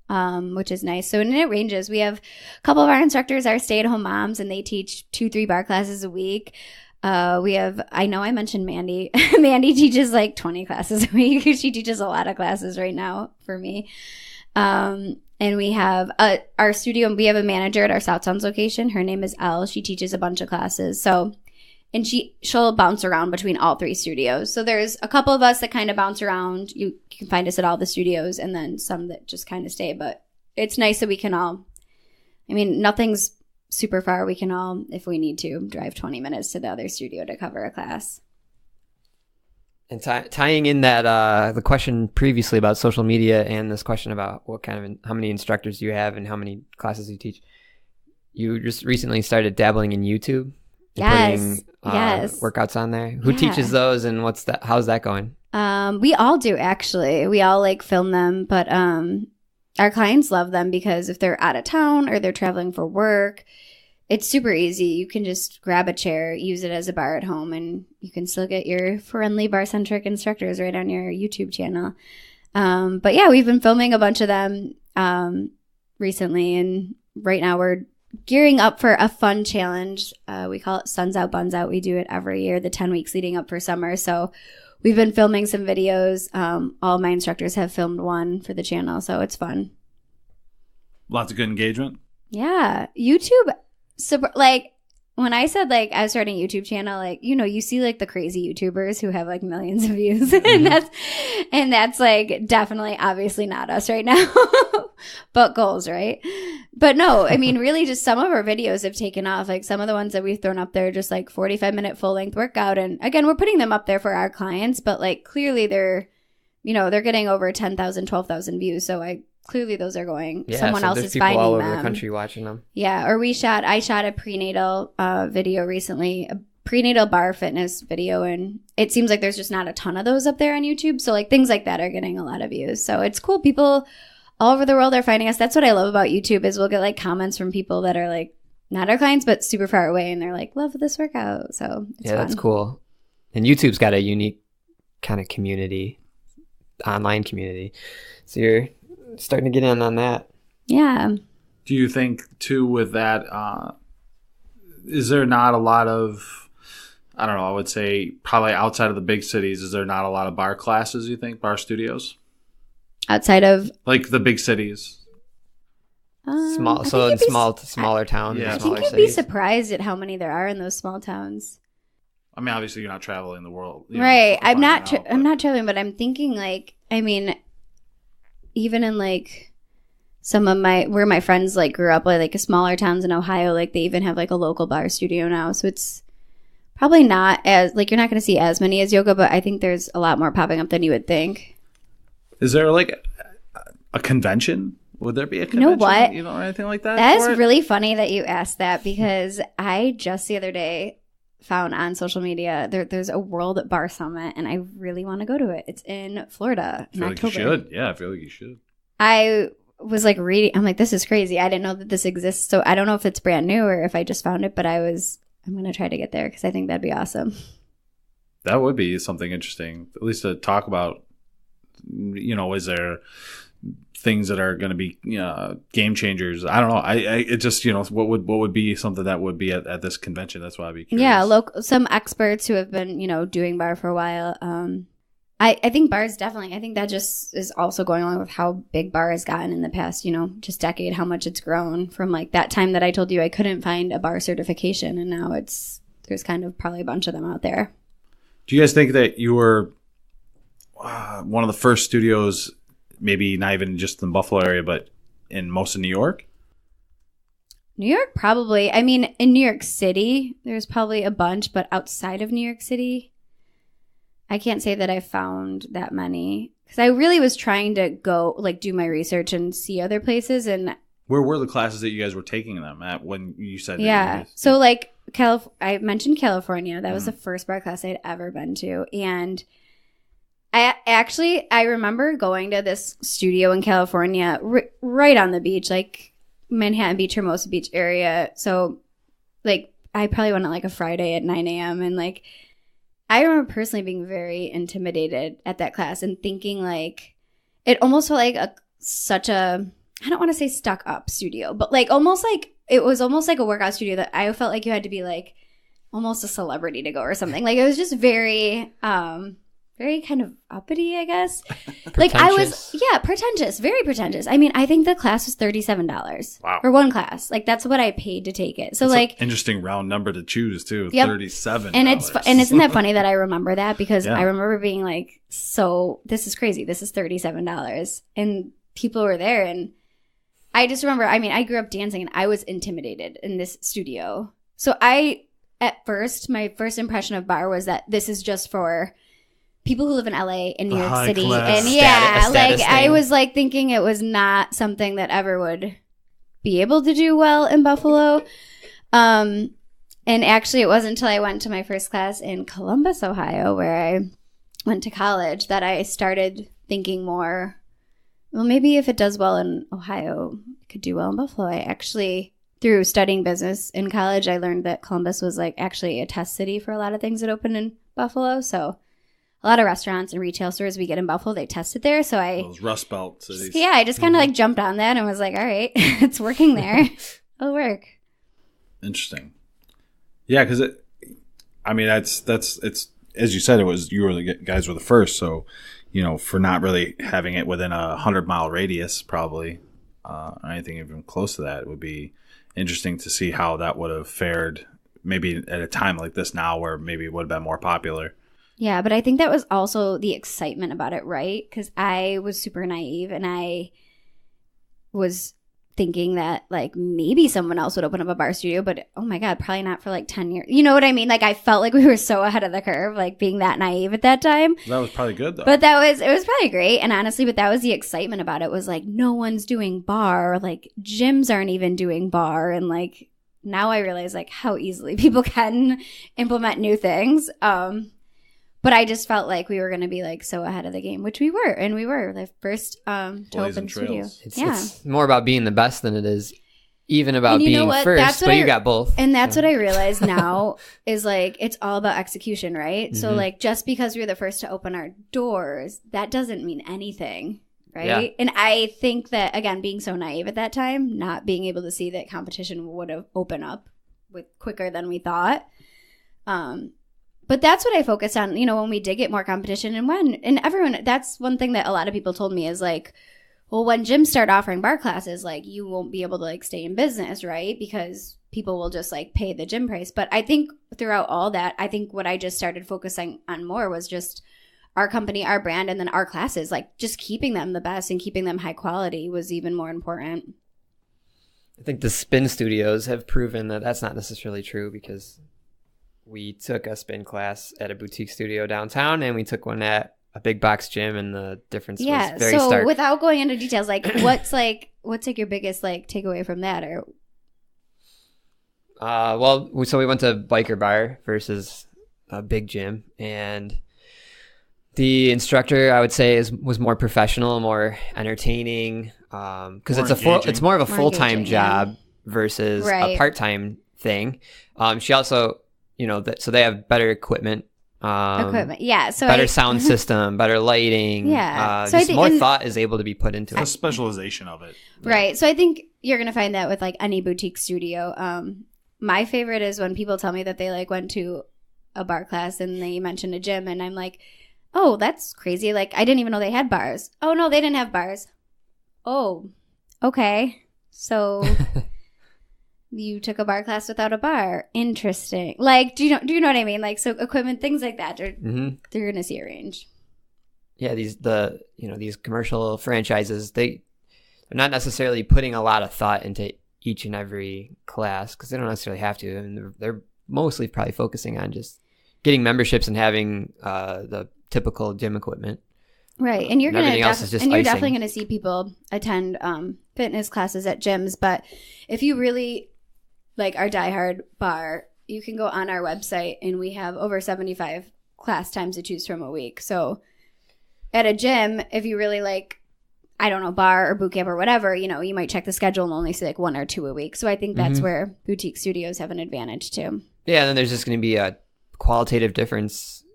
which is nice. So and it ranges. We have a couple of our instructors are stay-at-home moms, and they teach 2-3 bar classes a week. We have, I know I mentioned Mandy. Mandy teaches like 20 classes a week. She teaches a lot of classes right now for me. And we have our studio, we have a manager at our South Sounds location. Her name is Elle. She teaches a bunch of classes. So, and she'll bounce around between all 3 studios. So there's a couple of us that kind of bounce around. You can find us at all the studios, and then some that just kind of stay. But it's nice that we can all, I mean, nothing's super far. We can all, if we need to, drive 20 minutes to the other studio to cover a class.
And tying in that the question previously about social media and this question about how many instructors you have and how many classes you teach, you just recently started dabbling in YouTube.
Yes.
Putting workouts on there. Who teaches those, and how's that going?
We all do, actually. We all like film them, but our clients love them because if they're out of town or they're traveling for work, it's super easy. You can just grab a chair, use it as a bar at home, and you can still get your friendly Barre Centric instructors right on your YouTube channel. But yeah, we've been filming a bunch of them recently, and right now we're gearing up for a fun challenge. We call it Suns Out, Buns Out. We do it every year, the 10 weeks leading up for summer. So we've been filming some videos. All of my instructors have filmed one for the channel, so it's fun.
Lots of good engagement.
Yeah. YouTube, like, when I said, like, I was starting a YouTube channel, like, you know, you see, like, the crazy YouTubers who have, like, millions of views. and that's, like, definitely, obviously not us right now. But goals, right? But no, I mean, really just some of our videos have taken off. Like, some of the ones that we've thrown up there, just, like, 45-minute full-length workout. And, again, we're putting them up there for our clients. But, like, clearly they're, you know, they're getting over 10,000, 12,000 views. So clearly those are going.
Yeah,
someone
so
else
there's
is
people
finding
all over
them.
the country watching them.
Yeah, or I shot a prenatal video recently, a prenatal bar fitness video, and it seems like there's just not a ton of those up there on YouTube. So like things like that are getting a lot of views. So it's cool. People all over the world are finding us. That's what I love about YouTube is we'll get like comments from people that are like not our clients but super far away, and they're like, love this workout. So it's fun.
That's cool. And YouTube's got a unique kind of community, online community. So you're starting to get in on that.
Yeah.
Do you think too with that, is there not a lot of, I don't know, I would say probably outside of the big cities, is there not a lot of bar classes, you think, bar studios?
Outside of
like the big cities?
Smaller towns.
Yeah.
I
smaller
think you'd be
cities.
surprised at how many there are in those small towns.
I mean, obviously you're not traveling the world.
Right. I'm not traveling, but I'm thinking like, I mean, even in like some of where my friends like grew up, like smaller towns in Ohio, like they even have like a local bar studio now. So it's probably not as like, you're not going to see as many as yoga, but I think there's a lot more popping up than you would think.
Is there like a convention? Would there be a convention?
You know what?
Or anything like that?
That is really funny that you asked that because I just the other day found on social media there's a World Bar Summit and I really want to go to it. It's in Florida in October.
Like you should. Yeah, I feel like you should.
I was like reading. I'm like, this is crazy. I didn't know that this exists. So I don't know if it's brand new or if I just found it, but I'm going to try to get there because I think that'd be awesome.
That would be something interesting, at least to talk about. You know, is there things that are going to be game changers? I don't know. It just, you know, what would be something that would be at this convention? That's why I'd be curious.
Yeah, some experts who have been, you know, doing bar for a while. I think bar is definitely, I think that just is also going along with how big bar has gotten in the past, you know, just decade, how much it's grown from like that time that I told you I couldn't find a bar certification. And now there's kind of probably a bunch of them out there.
Do you guys think that you were one of the first studios, maybe not even just in the Buffalo area, but in most of New York?
New York, probably. I mean, in New York City, there's probably a bunch, but outside of New York City, I can't say that I found that many. Because I really was trying to go, like, do my research and see other places. And
where were the classes that you guys were taking them at when you said
yeah. So, like, I mentioned California. That was the first bar class I'd ever been to. And I remember going to this studio in California right on the beach, like Manhattan Beach, Hermosa Beach area. So, like, I probably went on like a Friday at 9 a.m. And, like, I remember personally being very intimidated at that class and thinking, like, it almost felt like I don't want to say stuck up studio, but, like, almost like it was almost like a workout studio that I felt like you had to be, like, almost a celebrity to go or something. Like, it was just very kind of uppity, I guess. Like pretentious, very pretentious. I mean, I think the class was $37.
Wow.
For one class. Like that's what I paid to take it. So
that's
like
an interesting round number to choose too.
Yep.
$37.
And isn't that funny that I remember that because
yeah.
I remember being like, so this is crazy. This is $37, and people were there, and I just remember. I mean, I grew up dancing, and I was intimidated in this studio. So my first impression of bar was that this is just for people who live in LA and New York City. And I was like thinking it was not something that ever would be able to do well in Buffalo. And actually it wasn't until I went to my first class in Columbus, Ohio, where I went to college, that I started thinking more, well, maybe if it does well in Ohio, it could do well in Buffalo. I actually through studying business in college, I learned that Columbus was like actually a test city for a lot of things that opened in Buffalo. So a lot of restaurants and retail stores we get in Buffalo, they tested there. So
those Rust Belt cities.
Yeah, I just kind of like jumped on that and was like, all right, it's working there. It'll work.
Interesting. Yeah, because it's as you said, you were the guys were the first. So, for not really having it within 100-mile radius, probably or anything even close to that, it would be interesting to see how that would have fared maybe at a time like this now where maybe it would have been more popular.
Yeah, but I think that was also the excitement about it, right? Because I was super naive and I was thinking that like maybe someone else would open up a barre studio, but oh my God, probably not for like 10 years. You know what I mean? Like I felt like we were so ahead of the curve, like being that naive at that time.
That was probably good though.
But it was probably great. And honestly, but that was the excitement about it was like no one's doing barre, like gyms aren't even doing barre. And like now I realize like how easily people can implement new things. But I just felt like we were going to be like so ahead of the game, which we were. And we were the first to open studio.
It's more about being the best than it is even about being first, but you got both.
And that's what I realize now is like it's all about execution, right? Mm-hmm. So like just because we were the first to open our doors, that doesn't mean anything, right? Yeah. And I think that, again, being so naive at that time, not being able to see that competition would have opened up quicker than we thought. But that's what I focused on, when we did get more competition and everyone, that's one thing that a lot of people told me is like, well, when gyms start offering barre classes, like you won't be able to like stay in business, right? Because people will just like pay the gym price. But I think throughout all that, I think what I just started focusing on more was just our company, our brand, and then our classes, like just keeping them the best and keeping them high quality was even more important.
I think the spin studios have proven that that's not necessarily true because we took a spin class at a boutique studio downtown and we took one at a big box gym and the difference was very stark.
Without going into details, like what's your biggest like takeaway from that? Or
so we went to biker bar versus a big gym and the instructor I would say was more professional, more entertaining because it's more of a full-time job versus a part-time thing. She also so they have better equipment.
Yeah. So
better sound system, better lighting.
Yeah.
So just more thought is able to be put into it.
A specialization of it.
Right. So I think you're going to find that with like any boutique studio. My favorite is when people tell me that they like went to a barre class and they mentioned a gym and I'm like, oh, that's crazy. Like I didn't even know they had bars. Oh no, they didn't have bars. Oh, okay. So you took a barre class without a bar. Interesting. Like, do you know what I mean? Like, so equipment, things like that, they're going to see a range.
Yeah, these commercial franchises, they're not necessarily putting a lot of thought into each and every class because they don't necessarily have to. And they're mostly probably focusing on just getting memberships and having the typical gym equipment.
Right. And you're definitely going to see people attend fitness classes at gyms. But if you really like our diehard barre, you can go on our website and we have over 75 class times to choose from a week. So at a gym, if you really like, I don't know, barre or boot camp or whatever, you might check the schedule and only see like 1 or 2 a week. So I think that's where boutique studios have an advantage too.
Yeah. And then there's just going to be a qualitative difference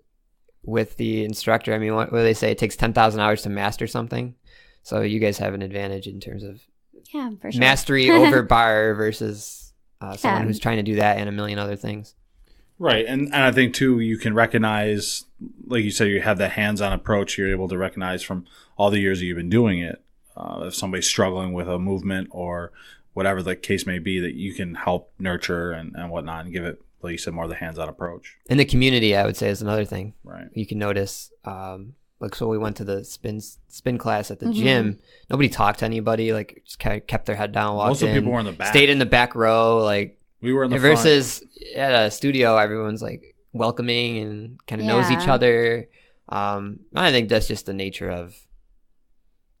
with the instructor. I mean, what do they say? It takes 10,000 hours to master something. So you guys have an advantage in terms of
for sure.
mastery over barre versus someone who's trying to do that and a million other things.
Right. And I think, too, you can recognize, like you said, you have that hands-on approach. You're able to recognize from all the years that you've been doing it, if somebody's struggling with a movement or whatever the case may be, that you can help nurture and whatnot and give it, like you said, more of the hands-on approach.
And the community, I would say, is another thing.
Right.
You can notice, so we went to the spin class at the gym. Nobody talked to anybody. Like, just kind of kept their head down, walked in. Most of the people
were in the back.
Stayed in the back row. Like,
we were in the
versus
front.
At a studio, everyone's like welcoming and kind of knows each other. I think that's just the nature of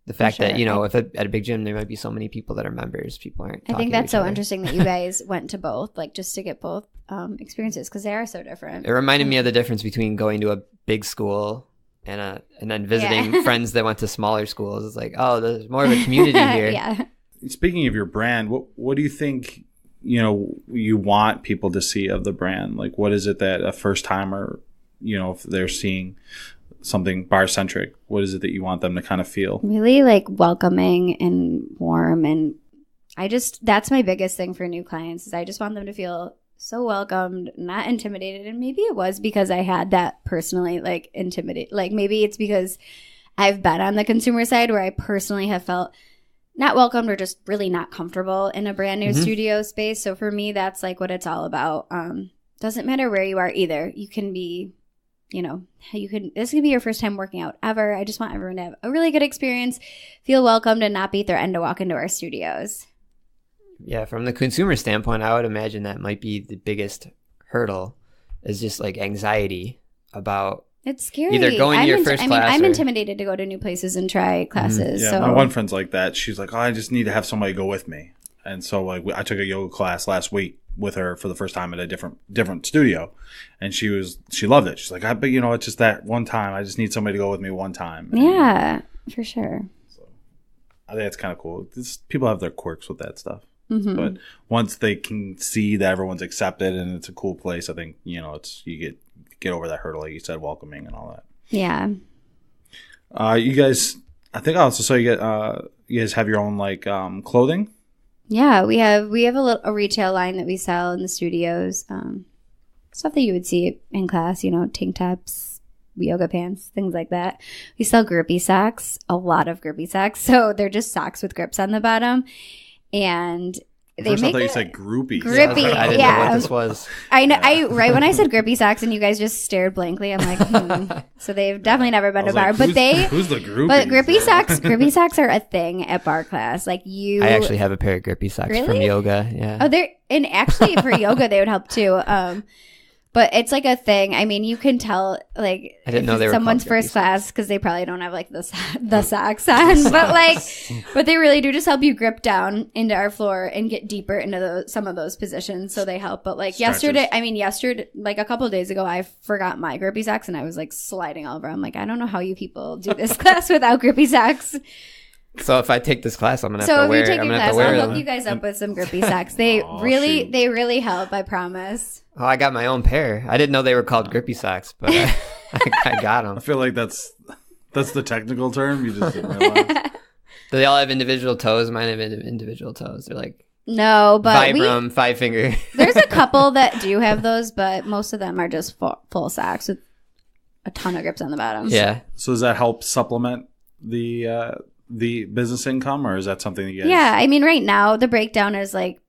the fact that, if at a big gym, there might be so many people that are members. People aren't talking
I think that's
to each
so
other.
Interesting that you guys went to both, like just to get both experiences because they are so different.
It reminded me of the difference between going to a big school and then visiting friends that went to smaller schools. It's like, oh, there's more of a community here.
Speaking of your brand, what do you think you want people to see of the brand? Like, what is it that a first timer, if they're seeing something Barre Centric, what is it that you want them to kind of feel?
Really like welcoming and warm. And that's my biggest thing for new clients is I just want them to feel so welcomed, not intimidated. And maybe it was because I had that personally, like intimidated. Like maybe it's because I've been on the consumer side where I personally have felt not welcomed or just really not comfortable in a brand new studio space. So for me, that's like what it's all about. Doesn't matter where you are either. You can be, this could be your first time working out ever. I just want everyone to have a really good experience, feel welcomed, and not beat their end to walk into our studios.
Yeah, from the consumer standpoint, I would imagine that might be the biggest hurdle is just like anxiety about
it's scary.
Either going to your first class
I'm intimidated to go to new places and try classes.
Yeah,
so.
My one friend's like that. She's like, I just need to have somebody go with me. And so like I took a yoga class last week with her for the first time at a different studio, and she loved it. She's like, but it's just that one time. I just need somebody to go with me one time.
Yeah, for sure. So
I think it's kind of cool. People have their quirks with that stuff. But once they can see that everyone's accepted and it's a cool place, I think you get over that hurdle, like you said, welcoming and all that.
Yeah.
You guys, I think I also saw you guys have your own like clothing. Yeah,
we have a retail line that we sell in the studios. Stuff that you would see in class, tank tops, yoga pants, things like that. We sell grippy socks, a lot of grippy socks. So they're just socks with grips on the bottom. And
I thought you said groupie.
Grippy,
yeah. I didn't know what this was.
I know. Right when I said grippy socks, and you guys just stared blankly. I'm like, So they've definitely never been to bar,
who's the groupie?
But grippy socks are a thing at bar class. Like
I actually have a pair of grippy socks from yoga. Yeah.
Oh, and actually for yoga they would help too. But it's like a thing. I mean, you can tell like
I didn't know they were
someone's first class because they probably don't have like the socks on. But they really do just help you grip down into our floor and get deeper into some of those positions. So they help. But like yesterday, like a couple of days ago, I forgot my grippy socks and I was like sliding all over. I'm like, I don't know how you people do this class without grippy socks.
So if I take this class, I'm gonna have to wear.
So if you take your class, I'll hook you guys up with some grippy socks. They really help. I promise.
Oh, I got my own pair. I didn't know they were called grippy socks, but I got them.
I feel like that's the technical term. You just didn't realize.
Do they all have individual toes? Mine have individual toes. They're like
no, but
Vibram 5-finger.
There's a couple that do have those, but most of them are just full socks with a ton of grips on the bottom.
Yeah.
So does that help supplement the business income, or is that something that you guys...
Yeah, I mean, right now the breakdown is like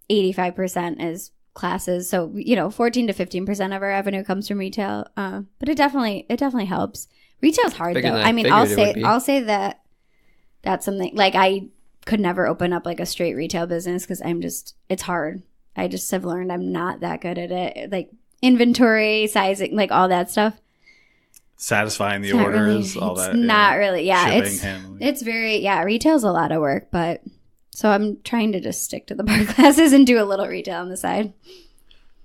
85% is classes, so 14 to 15% of our revenue comes from retail. But it definitely helps. Retail's hard though. I mean, I'll say that that's something like I could never open up like a straight retail business because it's hard. I just have learned I'm not that good at it, like inventory, sizing, like all that stuff.
Satisfying the orders, all that.
Not really. Yeah.
Shipping,
it's very, retail's a lot of work, but so I'm trying to just stick to the bar classes and do a little retail on the side.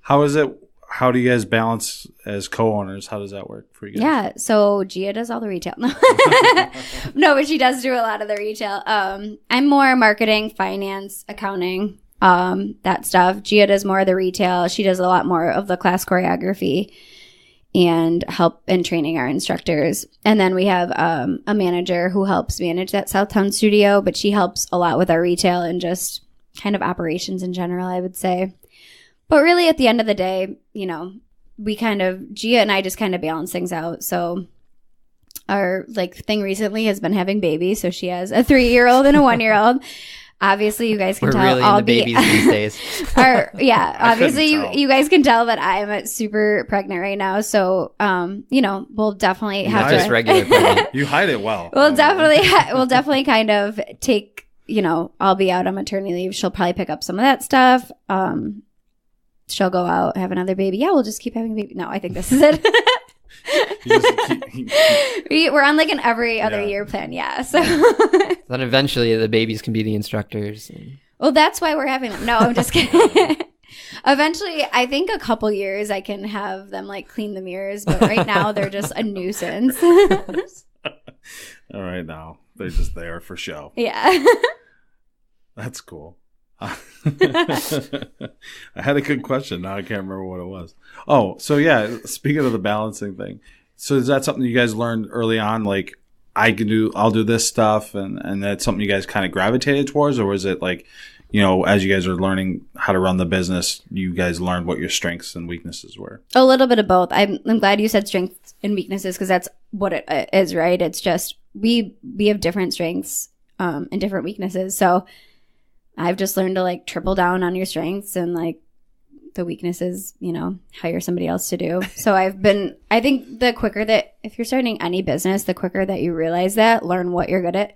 How is it? How do you guys balance as co-owners? How does that work for you guys?
Yeah. So Gia does all the retail. No, but she does do a lot of the retail. I'm more marketing, finance, accounting, that stuff. Gia does more of the retail. She does a lot more of the class choreography and help in training our instructors. And then we have a manager who helps manage that Southtown studio, but she helps a lot with our retail and just kind of operations in general, I would say. But really at the end of the day, Gia and I just kind of balance things out. So our thing recently has been having babies. So she has a 3-year-old and a 1-year-old. Obviously, you guys can tell
really
I'll
into babies these days.
Obviously, you guys can tell that I am super pregnant right now. So, we'll definitely have
to. Not just regular pregnant.
You hide it well.
We'll definitely kind of take. I'll be out on maternity leave. She'll probably pick up some of that stuff. She'll go out, have another baby. Yeah, we'll just keep having a baby. No, I think this is it. We're on like an every other year plan, so
then eventually the babies can be the instructors.
Well, that's why we're having them. No, I'm just kidding. Eventually, I think a couple years I can have them clean the mirrors, but right now they're just a nuisance.
All right, now they're just there for show.
Yeah.
That's cool. I had a good question. Now I can't remember what it was. Oh, so yeah, speaking of the balancing thing. So is that something you guys learned early on? Like, I'll do this stuff, and that's something you guys kind of gravitated towards? Or was it like, as you guys are learning how to run the business, you guys learned what your strengths and weaknesses were?
A little bit of both. I'm glad you said strengths and weaknesses, because that's what it is, right? It's just we have different strengths and different weaknesses. So I've just learned to like triple down on your strengths, and like the weaknesses, hire somebody else to do. So I think the quicker that, if you're starting any business, the quicker that you realize that, learn what you're good at,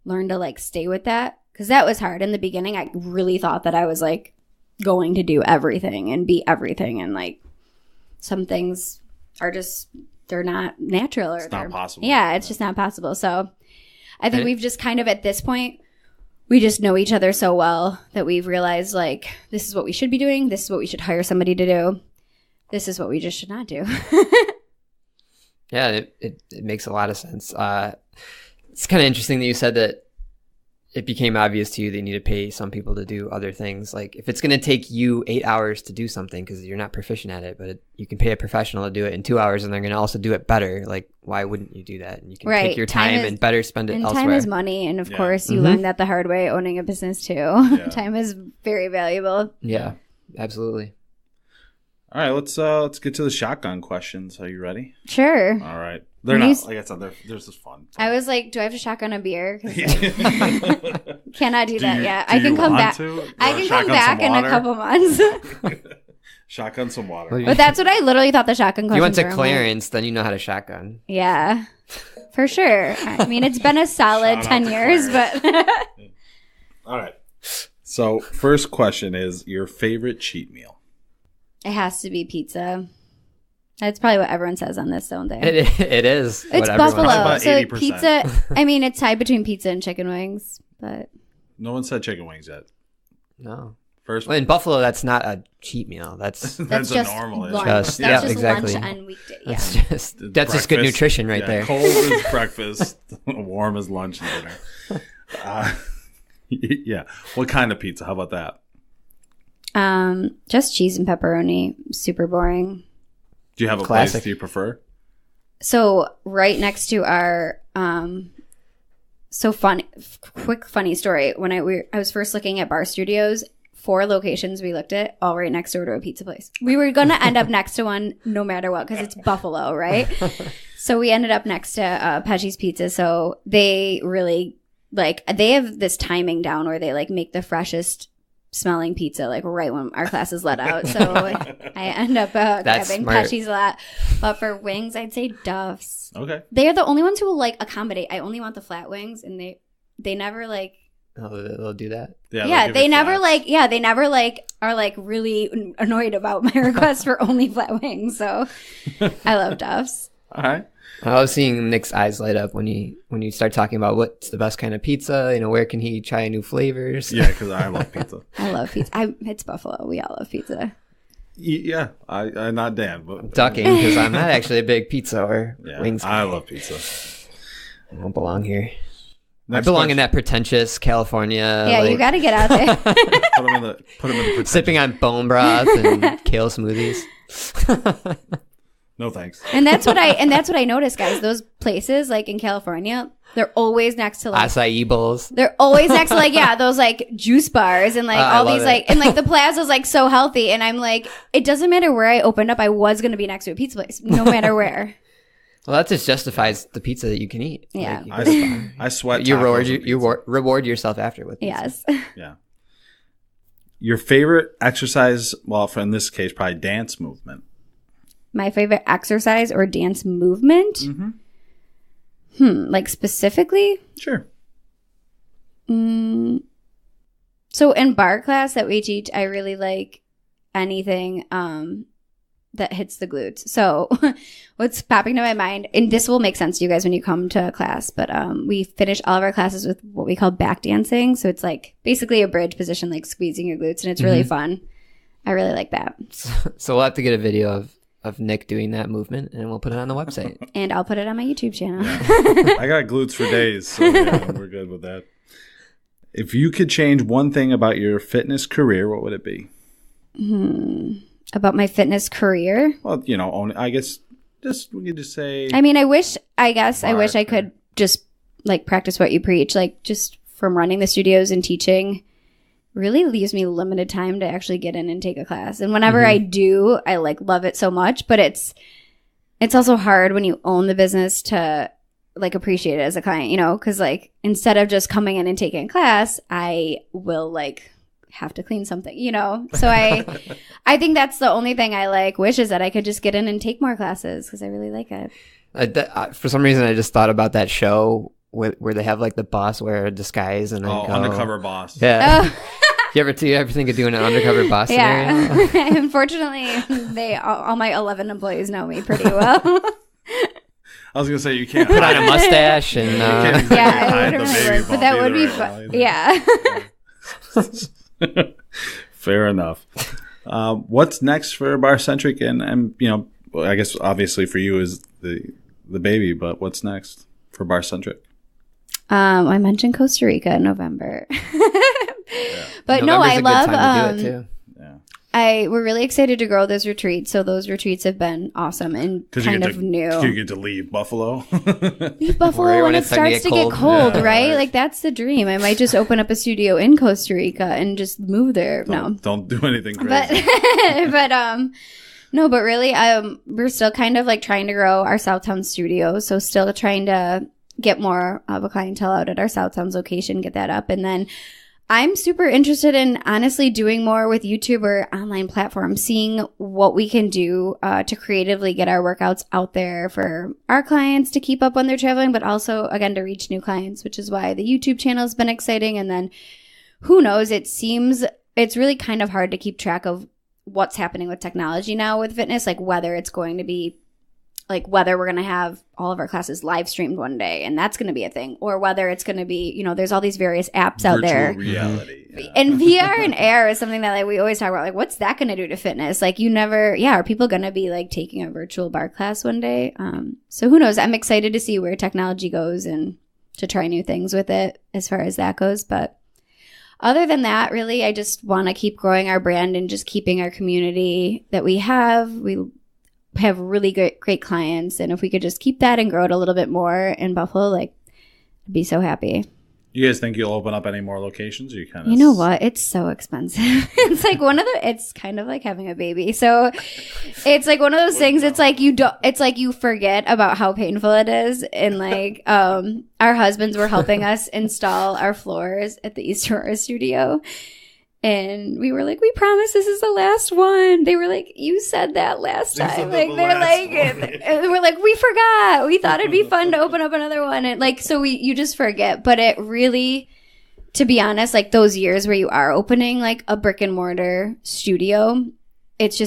learn to like stay with that. Because that was hard in the beginning. I really thought that I was like going to do everything and be everything. And like some things are just, they're not natural. Or
it's not possible.
Yeah, it's just not possible. So I think we've just kind of, at this point, we just know each other so well that we've realized like, this is what we should be doing. This is what we should hire somebody to do. This is what we just should not do.
Yeah, it makes a lot of sense. It's kind of interesting that you said that it became obvious to you that you need to pay some people to do other things. Like if it's going to take you 8 hours to do something because you're not proficient at it, but you can pay a professional to do it in 2 hours and they're going to also do it better. Like why wouldn't you do that? And you can take your time and better spend it elsewhere.
Time is money. And of course you learn that the hard way owning a business too. Yeah. Time is very valuable.
Yeah, absolutely.
All right, let's get to the shotgun questions. Are you ready?
Sure.
All right. They're not, like I said, there's this fun.
I was like, do I have to shotgun a beer? Cannot do that yet. I can come back. I can come back in a couple months.
Shotgun some water.
But that's what I literally thought the shotgun questions were.
You went to Clarence, then you know how to shotgun.
Yeah, for sure. I mean, it's been a solid 10 years, but.
All right. So first question is your favorite cheat meal.
It has to be pizza. That's probably what everyone says on this, don't they?
It is.
It's buffalo. So
80%.
Pizza, I mean, it's tied between pizza and chicken wings, but.
No one said chicken wings yet.
No.
Well,
in Buffalo, that's not a cheat meal. That's
just
a normal.
Lunch.
That's
just
exactly.
lunch on weekday. Yeah.
That's just good nutrition right there.
Cold is breakfast, warm is lunch and dinner. Yeah. What kind of pizza? How about that?
Just cheese and pepperoni. Super boring.
Do you have a place you prefer?
So right next to our quick funny story. When I was first looking at bar studios, 4 locations we looked at, all right next door to a pizza place. We were gonna end up next to one no matter what, because it's Buffalo, right? So we ended up next to Pesci's Pizza. So they really they have this timing down where they make the freshest smelling pizza right when our classes let out. So I end up grabbing Pesci's a lot. But for wings, I'd say Duff's.
Okay.
They are the only ones who will accommodate. I only want the flat wings, and they never
Oh, they'll do that.
Yeah, they never are really annoyed about my request for only flat wings. So I love Duff's.
All right.
I was seeing Nick's eyes light up when you start talking about what's the best kind of pizza. Where can he try new flavors?
Yeah, because I love pizza.
I love pizza. It's Buffalo. We all love pizza.
Yeah, I'm not Dan, but
I'm ducking because I'm not actually a big pizza or wings guy.
I love pizza.
I don't belong here. I belong in that pretentious California.
Yeah, you got to get out there.
Put them in the
sipping on bone broth and kale smoothies.
No thanks.
And that's what I noticed, guys. Those places in California, they're always next to
acai bowls.
They're always next to those juice bars and all these and the plaza's so healthy, and I'm it doesn't matter where I opened up, I was gonna be next to a pizza place, no matter where.
Well, that just justifies the pizza that you can eat.
Yeah,
I sweat.
You reward yourself after with pizza.
Yes.
Yeah. Your favorite exercise? Well, in this case, probably dance movement.
My favorite exercise or dance movement?
Mm-hmm.
Specifically?
Sure.
So in bar class that we teach, I really like anything that hits the glutes. So what's popping to my mind, and this will make sense to you guys when you come to a class, but we finish all of our classes with what we call back dancing. So it's basically a bridge position, squeezing your glutes, and it's really fun. I really like that.
So we'll have to get a video of Nick doing that movement, and we'll put it on the website.
And I'll put it on my YouTube channel.
Yeah. I got glutes for days, so we're good with that. If you could change one thing about your fitness career, what would it be?
About my fitness career?
Well, I guess we could just say.
I mean, I wish I could just like practice what you preach. Like just from running the studios and teaching really leaves me limited time to actually get in and take a class. And whenever I do, I like love it so much. But it's also hard when you own the business to like appreciate it as a client, because like instead of just coming in and taking a class, I will like have to clean something, So I think that's the only thing I like wish is that I could just get in and take more classes because I really like it.
For some reason, I just thought about that show where they have like the boss wear a disguise and
Undercover Boss.
Yeah. You ever think of doing an undercover boss scenario?
Yeah. Unfortunately, all my 11 employees know me pretty well.
I was gonna say you can't
put on a mustache and
I wouldn't work, but that would be fun. Yeah.
Fair enough. What's next for Barre Centric? And I guess obviously for you is the baby, but what's next for Barre Centric?
I mentioned Costa Rica in November. But
November's
no, I
a good time to do it too.
We're really excited to grow those retreats. So those retreats have been awesome and kind of new.
You get to leave Buffalo.
Leave Buffalo when it starts to get cold, right? Like that's the dream. I might just open up a studio in Costa Rica and just move there.
Don't do anything crazy.
But really, we're still kind of like trying to grow our Southtown studio. So still trying to get more of a clientele out at our Southtown location, get that up. And then I'm super interested in honestly doing more with YouTube or online platforms, seeing what we can do to creatively get our workouts out there for our clients to keep up when they're traveling, but also, again, to reach new clients, which is why the YouTube channel has been exciting. And then who knows, it seems it's really kind of hard to keep track of what's happening with technology now with fitness, like whether it's going to be like whether we're going to have all of our classes live streamed one day and that's going to be a thing, or whether it's going to be, there's all these various apps out there.
Virtual reality. Yeah.
And VR and AR is something that like we always talk about, like what's that going to do to fitness? Like are people going to be like taking a virtual bar class one day? So who knows? I'm excited to see where technology goes and to try new things with it as far as that goes. But other than that, really, I just want to keep growing our brand and just keeping our community that we have. We have really great clients, and if we could just keep that and grow it a little bit more in Buffalo, like I'd be so happy.
You guys think you'll open up any more locations? Or you kind of,
you know what? It's so expensive. It's like it's kind of like having a baby. So it's like one of those things. It's like you forget about how painful it is. And like, our husbands were helping us install our floors at the East Aurora studio. And we were like, we promise this is the last one. They were like, you said that last time. Like they're like, and we're like, we forgot. We thought it'd be fun to open up another one. And like, so you just forget. But it really, to be honest, like those years where you are opening like a brick and mortar studio, it's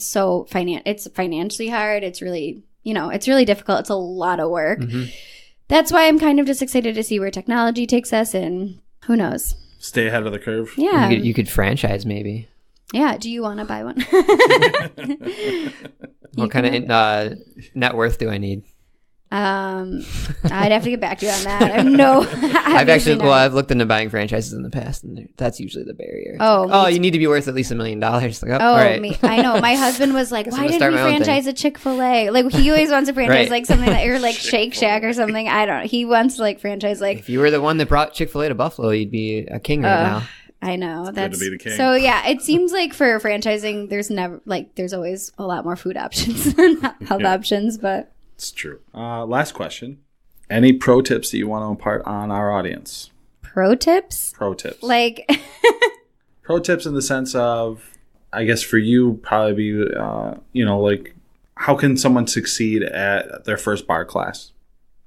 so it's financially hard. It's really, it's really difficult. It's a lot of work. Mm-hmm. That's why I'm kind of just excited to see where technology takes us, and who knows.
Stay ahead of the curve.
Yeah.
You could franchise maybe.
Yeah. Do you want to buy one?
What kind of net worth do I need?
I'd have to get back to you on that.
I've looked into buying franchises in the past, and that's usually the barrier. You need to be worth at least $1 million. Like, all right.
I know. My husband was like, why didn't we franchise a Chick-fil-A? Like he always wants to franchise like something or like Shake Shack or something. He wants to like franchise like. If
you were the one that brought Chick-fil-A to Buffalo, you'd be a king right now.
I know.
That's good to be the king.
So yeah, it seems like for franchising, there's always a lot more food options than health options, but.
It's true. Last question. Any pro tips that you want to impart on our audience?
Pro tips?
Pro tips.
Like...
pro tips in the sense of, I guess for you, probably be, like, how can someone succeed at their first bar class?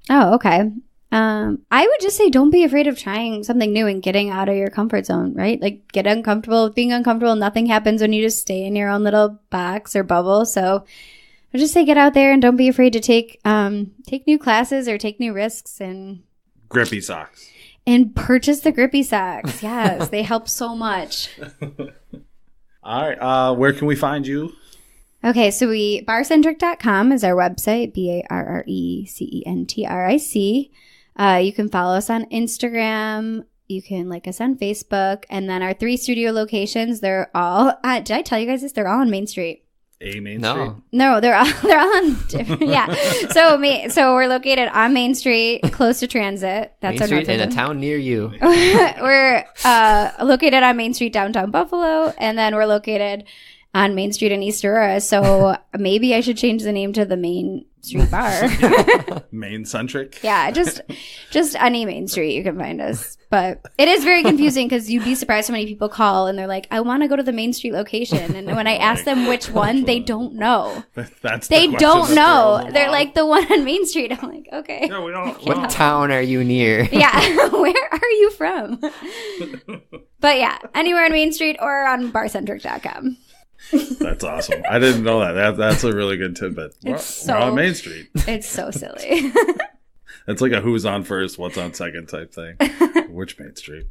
Oh, okay. I would just say don't be afraid of trying something new and getting out of your comfort zone, right? Like, get uncomfortable. Being uncomfortable, nothing happens when you just stay in your own little box or bubble, so... I just say get out there and don't be afraid to take new classes or take new risks and
grippy socks.
And purchase the grippy socks. Yes, they help so much.
All right. Where can we find you?
Okay, so barrecentric.com is our website, BarreCentric. You can follow us on Instagram. You can like us on Facebook. And then our 3 studio locations, they're all, did I tell you guys this? They're all on Main Street.
Main Street?
No, they're all on different, yeah. So we're located on Main Street, close to transit. That's
Main Street in a town near you.
We're located on Main Street, downtown Buffalo, and then we're located on Main Street in East Aurora. So maybe I should change the name to the Main Street Bar.
Main Centric?
Yeah, just any Main Street you can find us. But it is very confusing because you'd be surprised how many people call and they're like, I want to go to the Main Street location. And when I ask them which one, they don't know. They don't know. They're like, the one on Main Street. I'm like, okay.
No, we don't.
What town are you near?
Yeah, where are you from? But yeah, anywhere on Main Street or on barrecentric.com.
That's awesome. I didn't know that. That's a really good tidbit. We're on Main Street.
It's so silly.
It's like a who's on first, what's on second type thing. Which Main Street?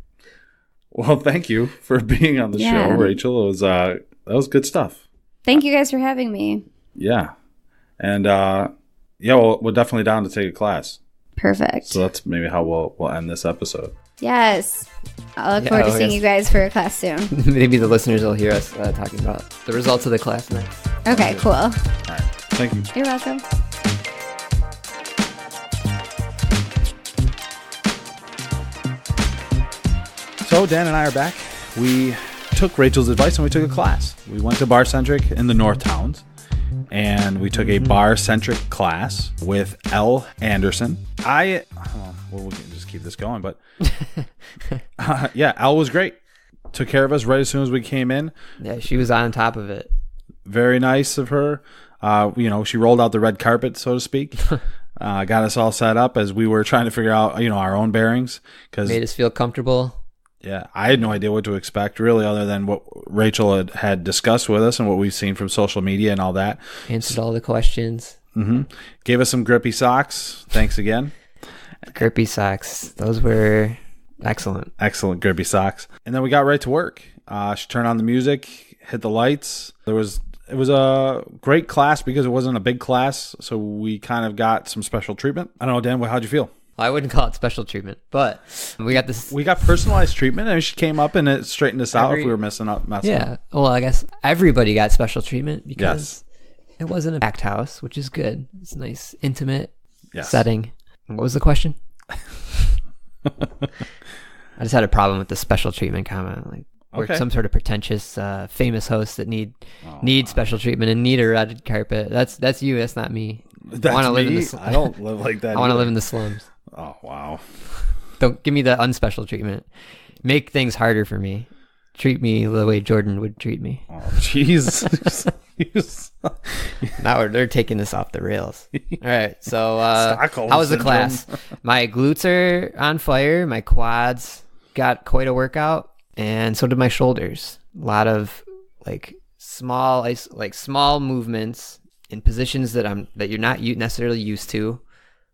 Well, thank you for being on the show, Rachel. It was that was good stuff.
Thank you guys for having me.
Yeah. And we're definitely down to take a class.
Perfect.
So that's maybe how we'll end this episode.
Yes. I look forward to seeing you guys for a class soon.
Maybe the listeners will hear us talking about the results of the class next.
Okay, cool. All
right. Thank you.
You're welcome.
So Dan and I are back. We took Rachel's advice and we took a class. We went to Barre Centric in the North Towns, and we took a Barre Centric class with Elle Anderson. We can just keep this going, but Elle was great. Took care of us right as soon as we came in.
Yeah, she was on top of it.
Very nice of her. She rolled out the red carpet, so to speak. Got us all set up as we were trying to figure out, our own bearings.
Made us feel comfortable.
Yeah, I had no idea what to expect, really, other than what Rachel had discussed with us and what we've seen from social media and all that.
Answered all the questions.
Mm-hmm. Gave us some grippy socks. Thanks again.
Grippy socks. Those were excellent.
Excellent grippy socks. And then we got right to work. She turned on the music, hit the lights. It was a great class because it wasn't a big class, so we kind of got some special treatment. I don't know, Dan, how'd you feel?
Well, I wouldn't call it special treatment, but we got this.
We got personalized treatment, and she came up and it straightened us out if we were messing up.
Well, I guess everybody got special treatment because it wasn't a packed house, which is good. It's a nice, intimate setting. What was the question? I just had a problem with the special treatment comment. We're some sort of pretentious, famous host that need special treatment and need a red carpet. That's you. That's not me.
That's me? I don't live like that.
I want to live in the slums.
Oh, wow.
Don't give me the unspecial treatment. Make things harder for me. Treat me the way Jordan would treat me.
Oh, jeez.
Now they're taking this off the rails. All right. So how was the class? My glutes are on fire. My quads got quite a workout. And so did my shoulders. A lot of small movements in positions that you're not necessarily used to.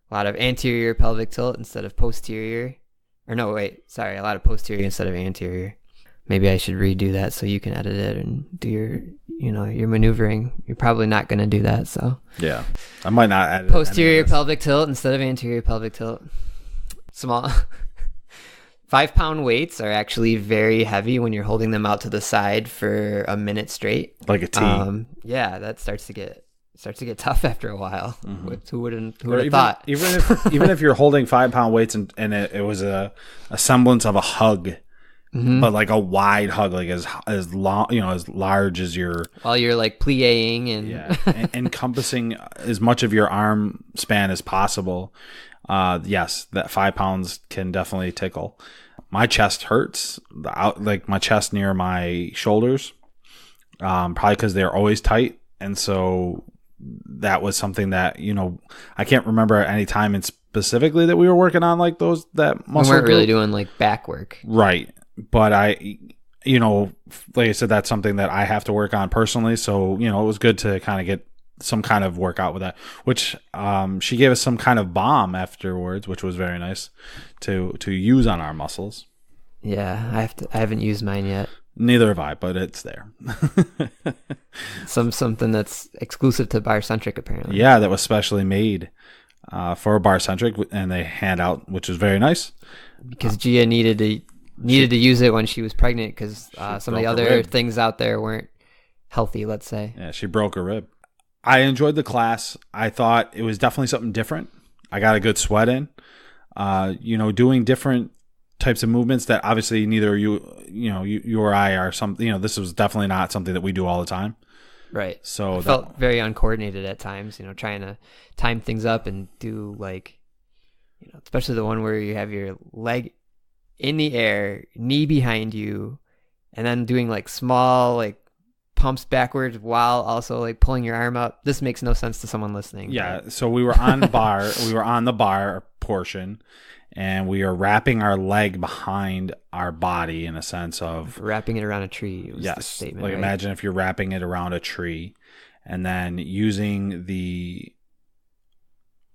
A lot of anterior pelvic tilt instead of posterior. A lot of posterior instead of anterior. Maybe I should redo that so you can edit it and do your maneuvering. You're probably not going to do that, so.
Yeah. I might not edit
posterior pelvic tilt instead of anterior pelvic tilt. Small. 5-pound weights are actually very heavy when you're holding them out to the side for a minute straight.
Like a T.
That starts to get tough after a while. Mm-hmm. Who would have thought?
Even if you're holding 5-pound weights and it was a semblance of a hug, but like a wide hug, like as long, as large as your.
While you're plieing and
encompassing as much of your arm span as possible. Yes, that 5 pounds can definitely tickle. My chest hurts, my chest near my shoulders, probably because they're always tight. And so that was something that, I can't remember any time specifically that we were working on that muscle.
We weren't really doing back work.
Right. But like I said, that's something that I have to work on personally. So, it was good to kind of get some kind of workout with that, which she gave us some kind of balm afterwards, which was very nice to use on our muscles.
Yeah, I haven't used mine yet.
Neither have I, but it's there.
Something that's exclusive to Barre Centric, apparently.
Yeah, that was specially made for Barre Centric, and they hand out, which is very nice.
Because Gia needed to needed to use it when she was pregnant because some of the other
rib.
things out there weren't healthy, let's say.
Yeah, she broke her rib. I enjoyed the class. I thought it was definitely something different. I got a good sweat in. Doing different types of movements that obviously neither you or I are this was definitely not something that we do all the time.
Right.
So
I felt very uncoordinated at times, trying to time things up and do especially the one where you have your leg in the air, knee behind you, and then doing small pumps backwards while also pulling your arm up. This makes no sense to someone listening.
Yeah. So we were on the bar portion, and we are wrapping our leg behind our body in a sense of
wrapping it around a tree. Was the statement, right?
Imagine if you're wrapping it around a tree, and then using the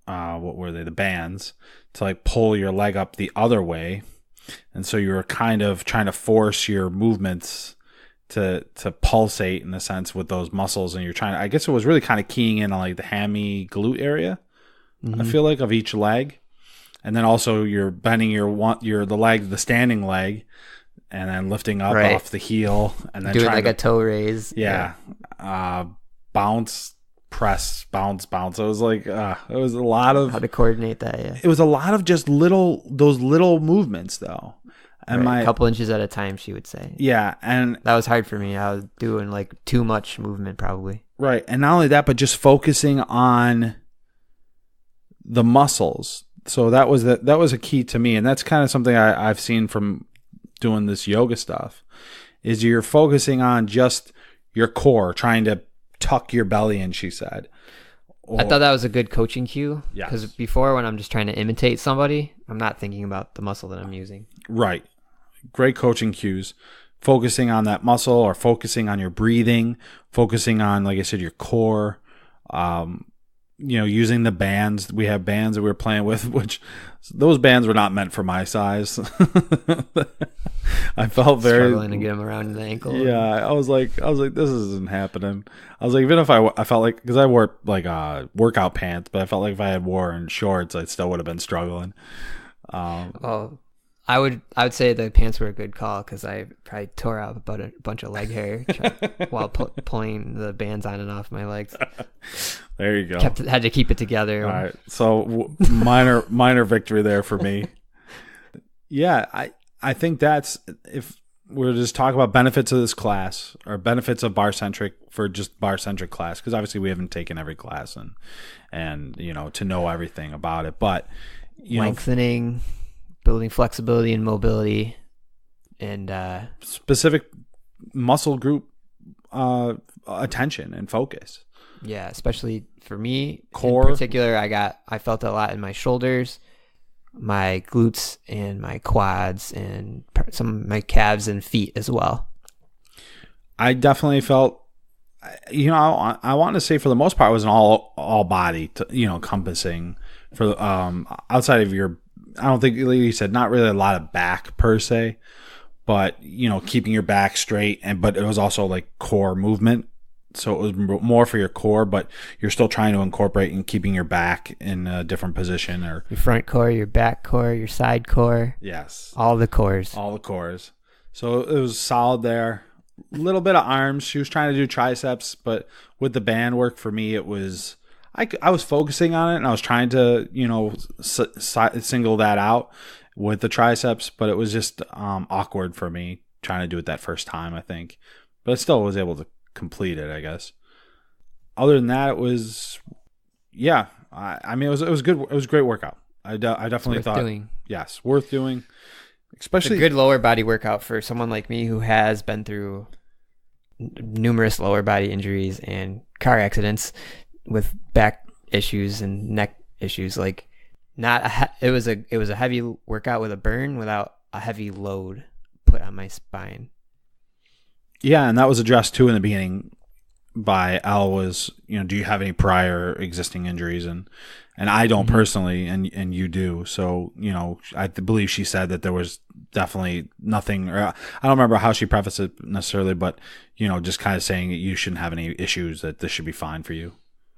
the bands to pull your leg up the other way, and so you're kind of trying to force your movements to pulsate in a sense with those muscles, and you're trying to, I guess it was really kind of keying in on the hammy glute area. I feel like of each leg. And then also you're bending the standing leg, and then lifting up off the heel, and then
doing a toe raise.
Yeah. Bounce, press, bounce. It was it was a lot of
how to coordinate that. Yeah.
It was a lot of just those little movements though. And
a couple inches at a time, she would say.
Yeah. And
that was hard for me. I was doing too much movement probably.
Right. And not only that, but just focusing on the muscles. So that was a key to me, and that's kind of something I've seen from doing this yoga stuff, is you're focusing on just your core, trying to tuck your belly in, she said.
I thought that was a good coaching cue, because
Yes.
before, when I'm just trying to imitate somebody, I'm not thinking about the muscle that I'm using.
Right. Great coaching cues. Focusing on that muscle, or focusing on your breathing, focusing on, like I said, your core. Using the bands. We have bands that we were playing with, which those bands were not meant for my size. I felt very
struggling to get them around the ankle.
Yeah, I was like, this isn't happening. I was like, even if I felt like, because I wore workout pants, but I felt like if I had worn shorts, I still would have been struggling.
I would say the pants were a good call, because I probably tore out about a bunch of leg hair while pulling the bands on and off my legs.
There you go.
Had to keep it together.
All right. So minor victory there for me. Yeah, I think that's, if we're just talking about benefits of this class, or benefits of Barre Centric for just Barre Centric class, because obviously we haven't taken every class and to know everything about it, but
lengthening, building flexibility and mobility, and
specific muscle group attention and focus.
Yeah, especially for me,
core
in particular, I felt a lot in my shoulders, my glutes, and my quads, and some of my calves and feet as well.
I definitely felt, I want to say for the most part it was an all body, encompassing for outside of your. I don't think, like you said, not really a lot of back per se, but keeping your back straight, but it was also core movement. So it was more for your core, but you're still trying to incorporate and keeping your back in a different position, or
your front core, your back core, your side core.
Yes.
All the cores.
So it was solid there. A little bit of arms. She was trying to do triceps, but with the band work for me, it was, I was focusing on it, and I was trying to, single that out with the triceps, but it was just awkward for me trying to do it that first time, I think. But I still was able to complete it, I guess. Other than that, it was, it was good. It was a great workout. I definitely thought, doing. Yes, worth doing. Especially
it's a good lower body workout for someone like me who has been through numerous lower body injuries and car accidents with back issues and neck issues. It was a heavy workout with a burn without a heavy load put on my spine.
Yeah, and that was addressed too in the beginning by Al, was, do you have any prior existing injuries? And I don't personally, and you do. So, I believe she said that there was definitely nothing, or I don't remember how she prefaced it necessarily, but, just kind of saying that you shouldn't have any issues, that this should be fine for you.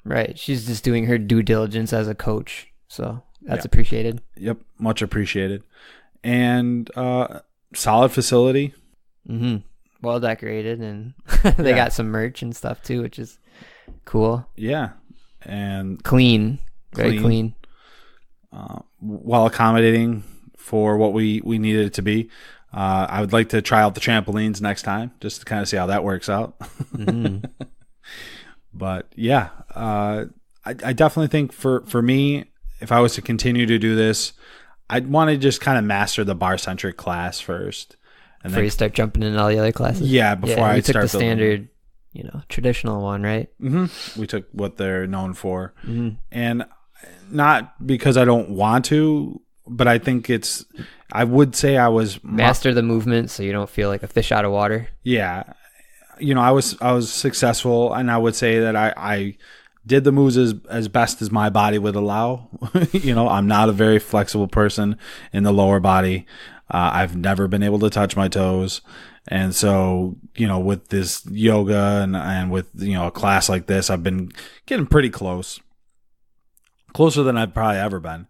Right. She's just doing her due diligence as a coach. So that's appreciated.
Yep. Much appreciated. And, solid facility.
Mm-hmm. Well decorated, and they got some merch and stuff too, which is cool.
Yeah. And
clean. Very clean.
Well accommodating for what we needed it to be. I would like to try out the trampolines next time just to kind of see how that works out. Mm-hmm. But yeah, I definitely think for me, if I was to continue to do this, I'd want to just kind of master the Barre Centric class first. And
before you start jumping into all the other classes?
Yeah, before I
took
start
the standard, traditional one, right?
Mm-hmm. We took what they're known for. Mm-hmm. And not because I don't want to, but I think I would say I was...
Master the movement so you don't feel like a fish out of water.
Yeah. I was successful, and I would say that I did the moves as best as my body would allow. I'm not a very flexible person in the lower body. I've never been able to touch my toes. And so, with this yoga and with, a class like this, I've been getting pretty closer than I've probably ever been.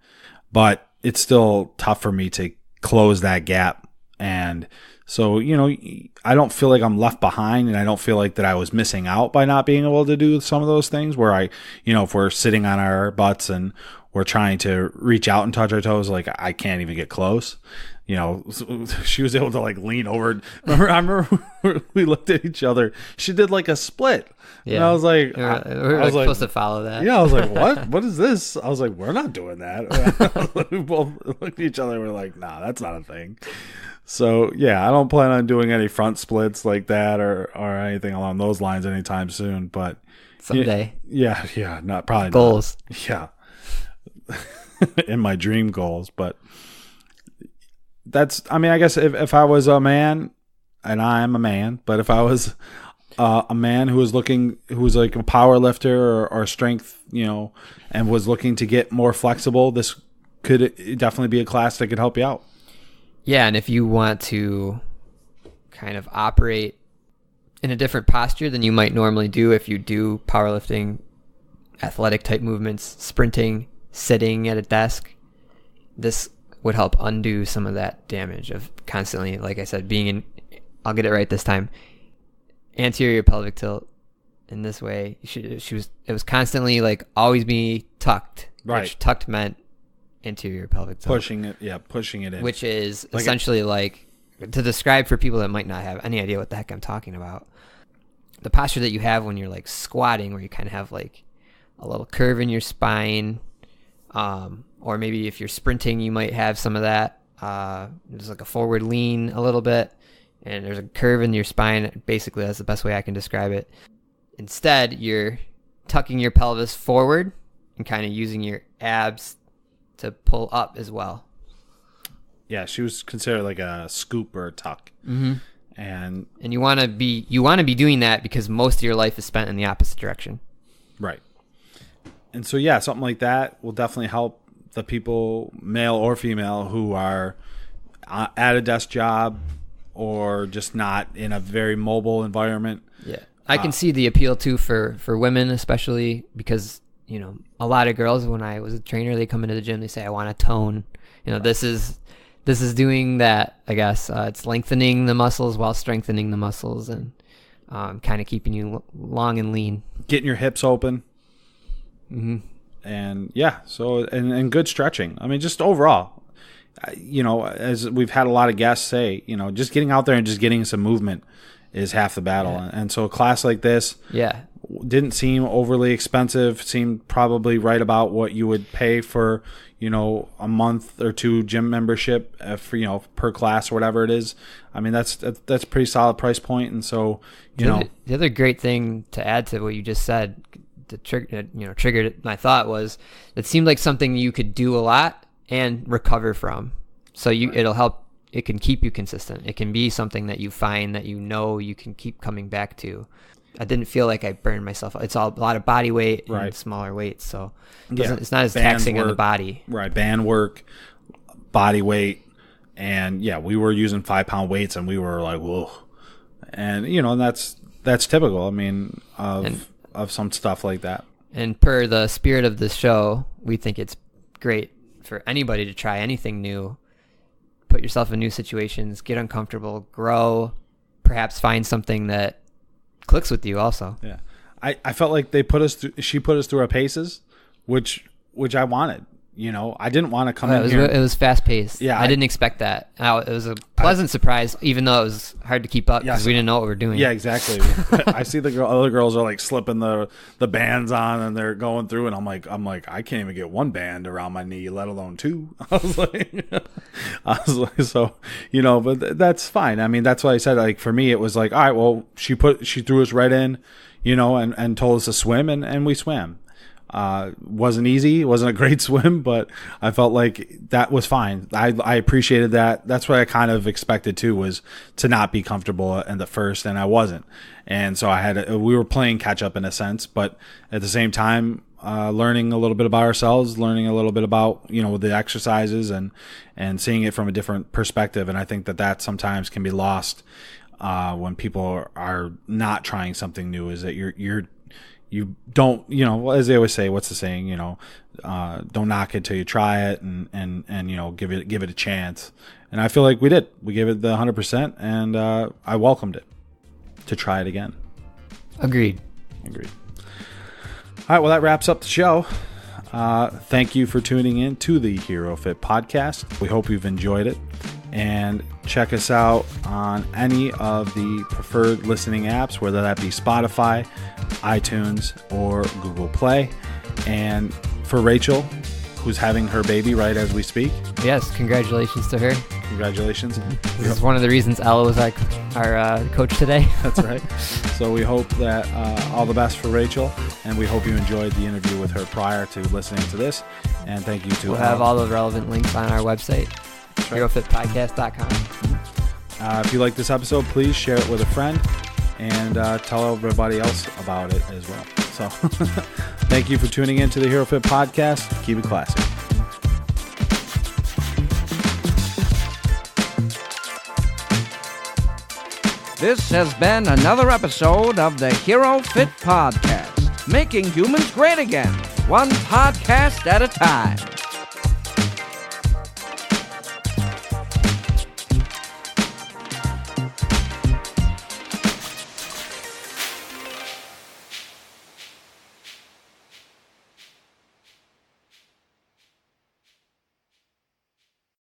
But it's still tough for me to close that gap. And so, I don't feel like I'm left behind, and I don't feel like that I was missing out by not being able to do some of those things where if we're sitting on our butts and we're trying to reach out and touch our toes, like I can't even get close. She was able to lean over. I remember we looked at each other. She did a split. Yeah. And I was like,
we're supposed to follow that.
Yeah. I was like, what? What is this? I was like, we're not doing that. We both looked at each other. And we're like, nah, that's not a thing. So yeah, I don't plan on doing any front splits like that or anything along those lines anytime soon, but
someday.
Yeah. Not probably
goals.
Not. Yeah. In my dream goals, but I guess if I was a man, and I am a man, but if I was a man who was like a power lifter or strength, and was looking to get more flexible, this could definitely be a class that could help you out.
Yeah, and if you want to kind of operate in a different posture than you might normally do if you do powerlifting, athletic type movements, sprinting, sitting at a desk, this would help undo some of that damage of constantly, like I said, being in, I'll get it right this time, anterior pelvic tilt in this way. It was constantly always be tucked,
right?
Which tucked meant anterior pelvic tilt.
Pushing it in.
Which is essentially to describe for people that might not have any idea what the heck I'm talking about, the posture that you have when you're squatting, where you kind of have a little curve in your spine, or maybe if you're sprinting, you might have some of that. There's a forward lean a little bit, and there's a curve in your spine. Basically, that's the best way I can describe it. Instead, you're tucking your pelvis forward and kind of using your abs to pull up as well.
Yeah, she was considered like a scoop or a tuck.
Mm-hmm.
And
you want to be doing that because most of your life is spent in the opposite direction.
Right. And so, yeah, something like that will definitely help the people, male or female, who are at a desk job or just not in a very mobile environment. Yeah.
I can see the appeal too for women, especially because, a lot of girls, when I was a trainer, they come into the gym, they say, I want to tone. This is doing that, I guess. It's lengthening the muscles while strengthening the muscles and kind of keeping you long and lean.
Getting your hips open.
Mm-hmm.
And yeah, so and good stretching. I mean, just overall, as we've had a lot of guests say, just getting out there and just getting some movement is half the battle. Yeah. And so a class like this, didn't seem overly expensive. Seemed probably right about what you would pay for, a month or two gym membership for, per class or whatever it is. I mean, that's a pretty solid price point. And so,
the other great thing to add to what you just said, triggered my thought, was it seemed like something you could do a lot and recover from. So it'll help. It can keep you consistent. It can be something that you find that you can keep coming back to. I didn't feel like I burned myself. It's a lot of body weight and smaller weights, so it's not as taxing on the body. Right,
band work, body weight, and we were using 5-pound weights, and we were like, whoa, and and that's typical. I mean, of some stuff like that.
And per the spirit of this show, we think it's great for anybody to try anything new, put yourself in new situations, get uncomfortable, grow, perhaps find something that clicks with you also.
Yeah. I felt like she put us through our paces, which I wanted. You know, I didn't want to come in here.
It was fast paced.
Yeah,
I didn't expect that. It was a pleasant surprise, even though it was hard to keep up because we didn't know what we were doing.
Yeah, exactly. I see other girls are like slipping the bands on and they're going through, and I'm like, I can't even get one band around my knee, let alone two. I was like, so, you know, but that's fine. I mean, that's why I said, like, for me, it was like, all right, well, she threw us right in, you know, and told us to swim, and we swam. Wasn't easy. It wasn't a great swim, but I felt like that was fine. I appreciated that. That's what I kind of expected too, was to not be comfortable in the first, and I wasn't. And so we were playing catch up in a sense, but at the same time, learning a little bit about ourselves, learning a little bit about, you know, the exercises and seeing it from a different perspective. And I think that sometimes can be lost, when people are not trying something new, is that you don't, you know, as they always say, what's the saying, you know, don't knock it till you try it, and you know, give it a chance. And I feel like we did. We gave it the 100%, and I welcomed it to try it again.
Agreed.
All right, well, that wraps up the show. Thank you for tuning in to the HeroFit podcast. We hope you've enjoyed it. And check us out on any of the preferred listening apps, whether that be Spotify, iTunes, or Google Play. And for Rachel, who's having her baby right as we speak.
Yes, congratulations to her.
Congratulations.
This is one of the reasons Ella was our coach today.
That's right. So we hope that all the best for Rachel, and we hope you enjoyed the interview with her prior to listening to this. And thank you to
We'll have all the relevant links on our website. HeroFitPodcast.com.
If you like this episode, please share it with a friend and tell everybody else about it as well. So thank you for tuning in to the HeroFit podcast. Keep it classy.
This has been another episode of the HeroFit podcast, making humans great again, one podcast at a time.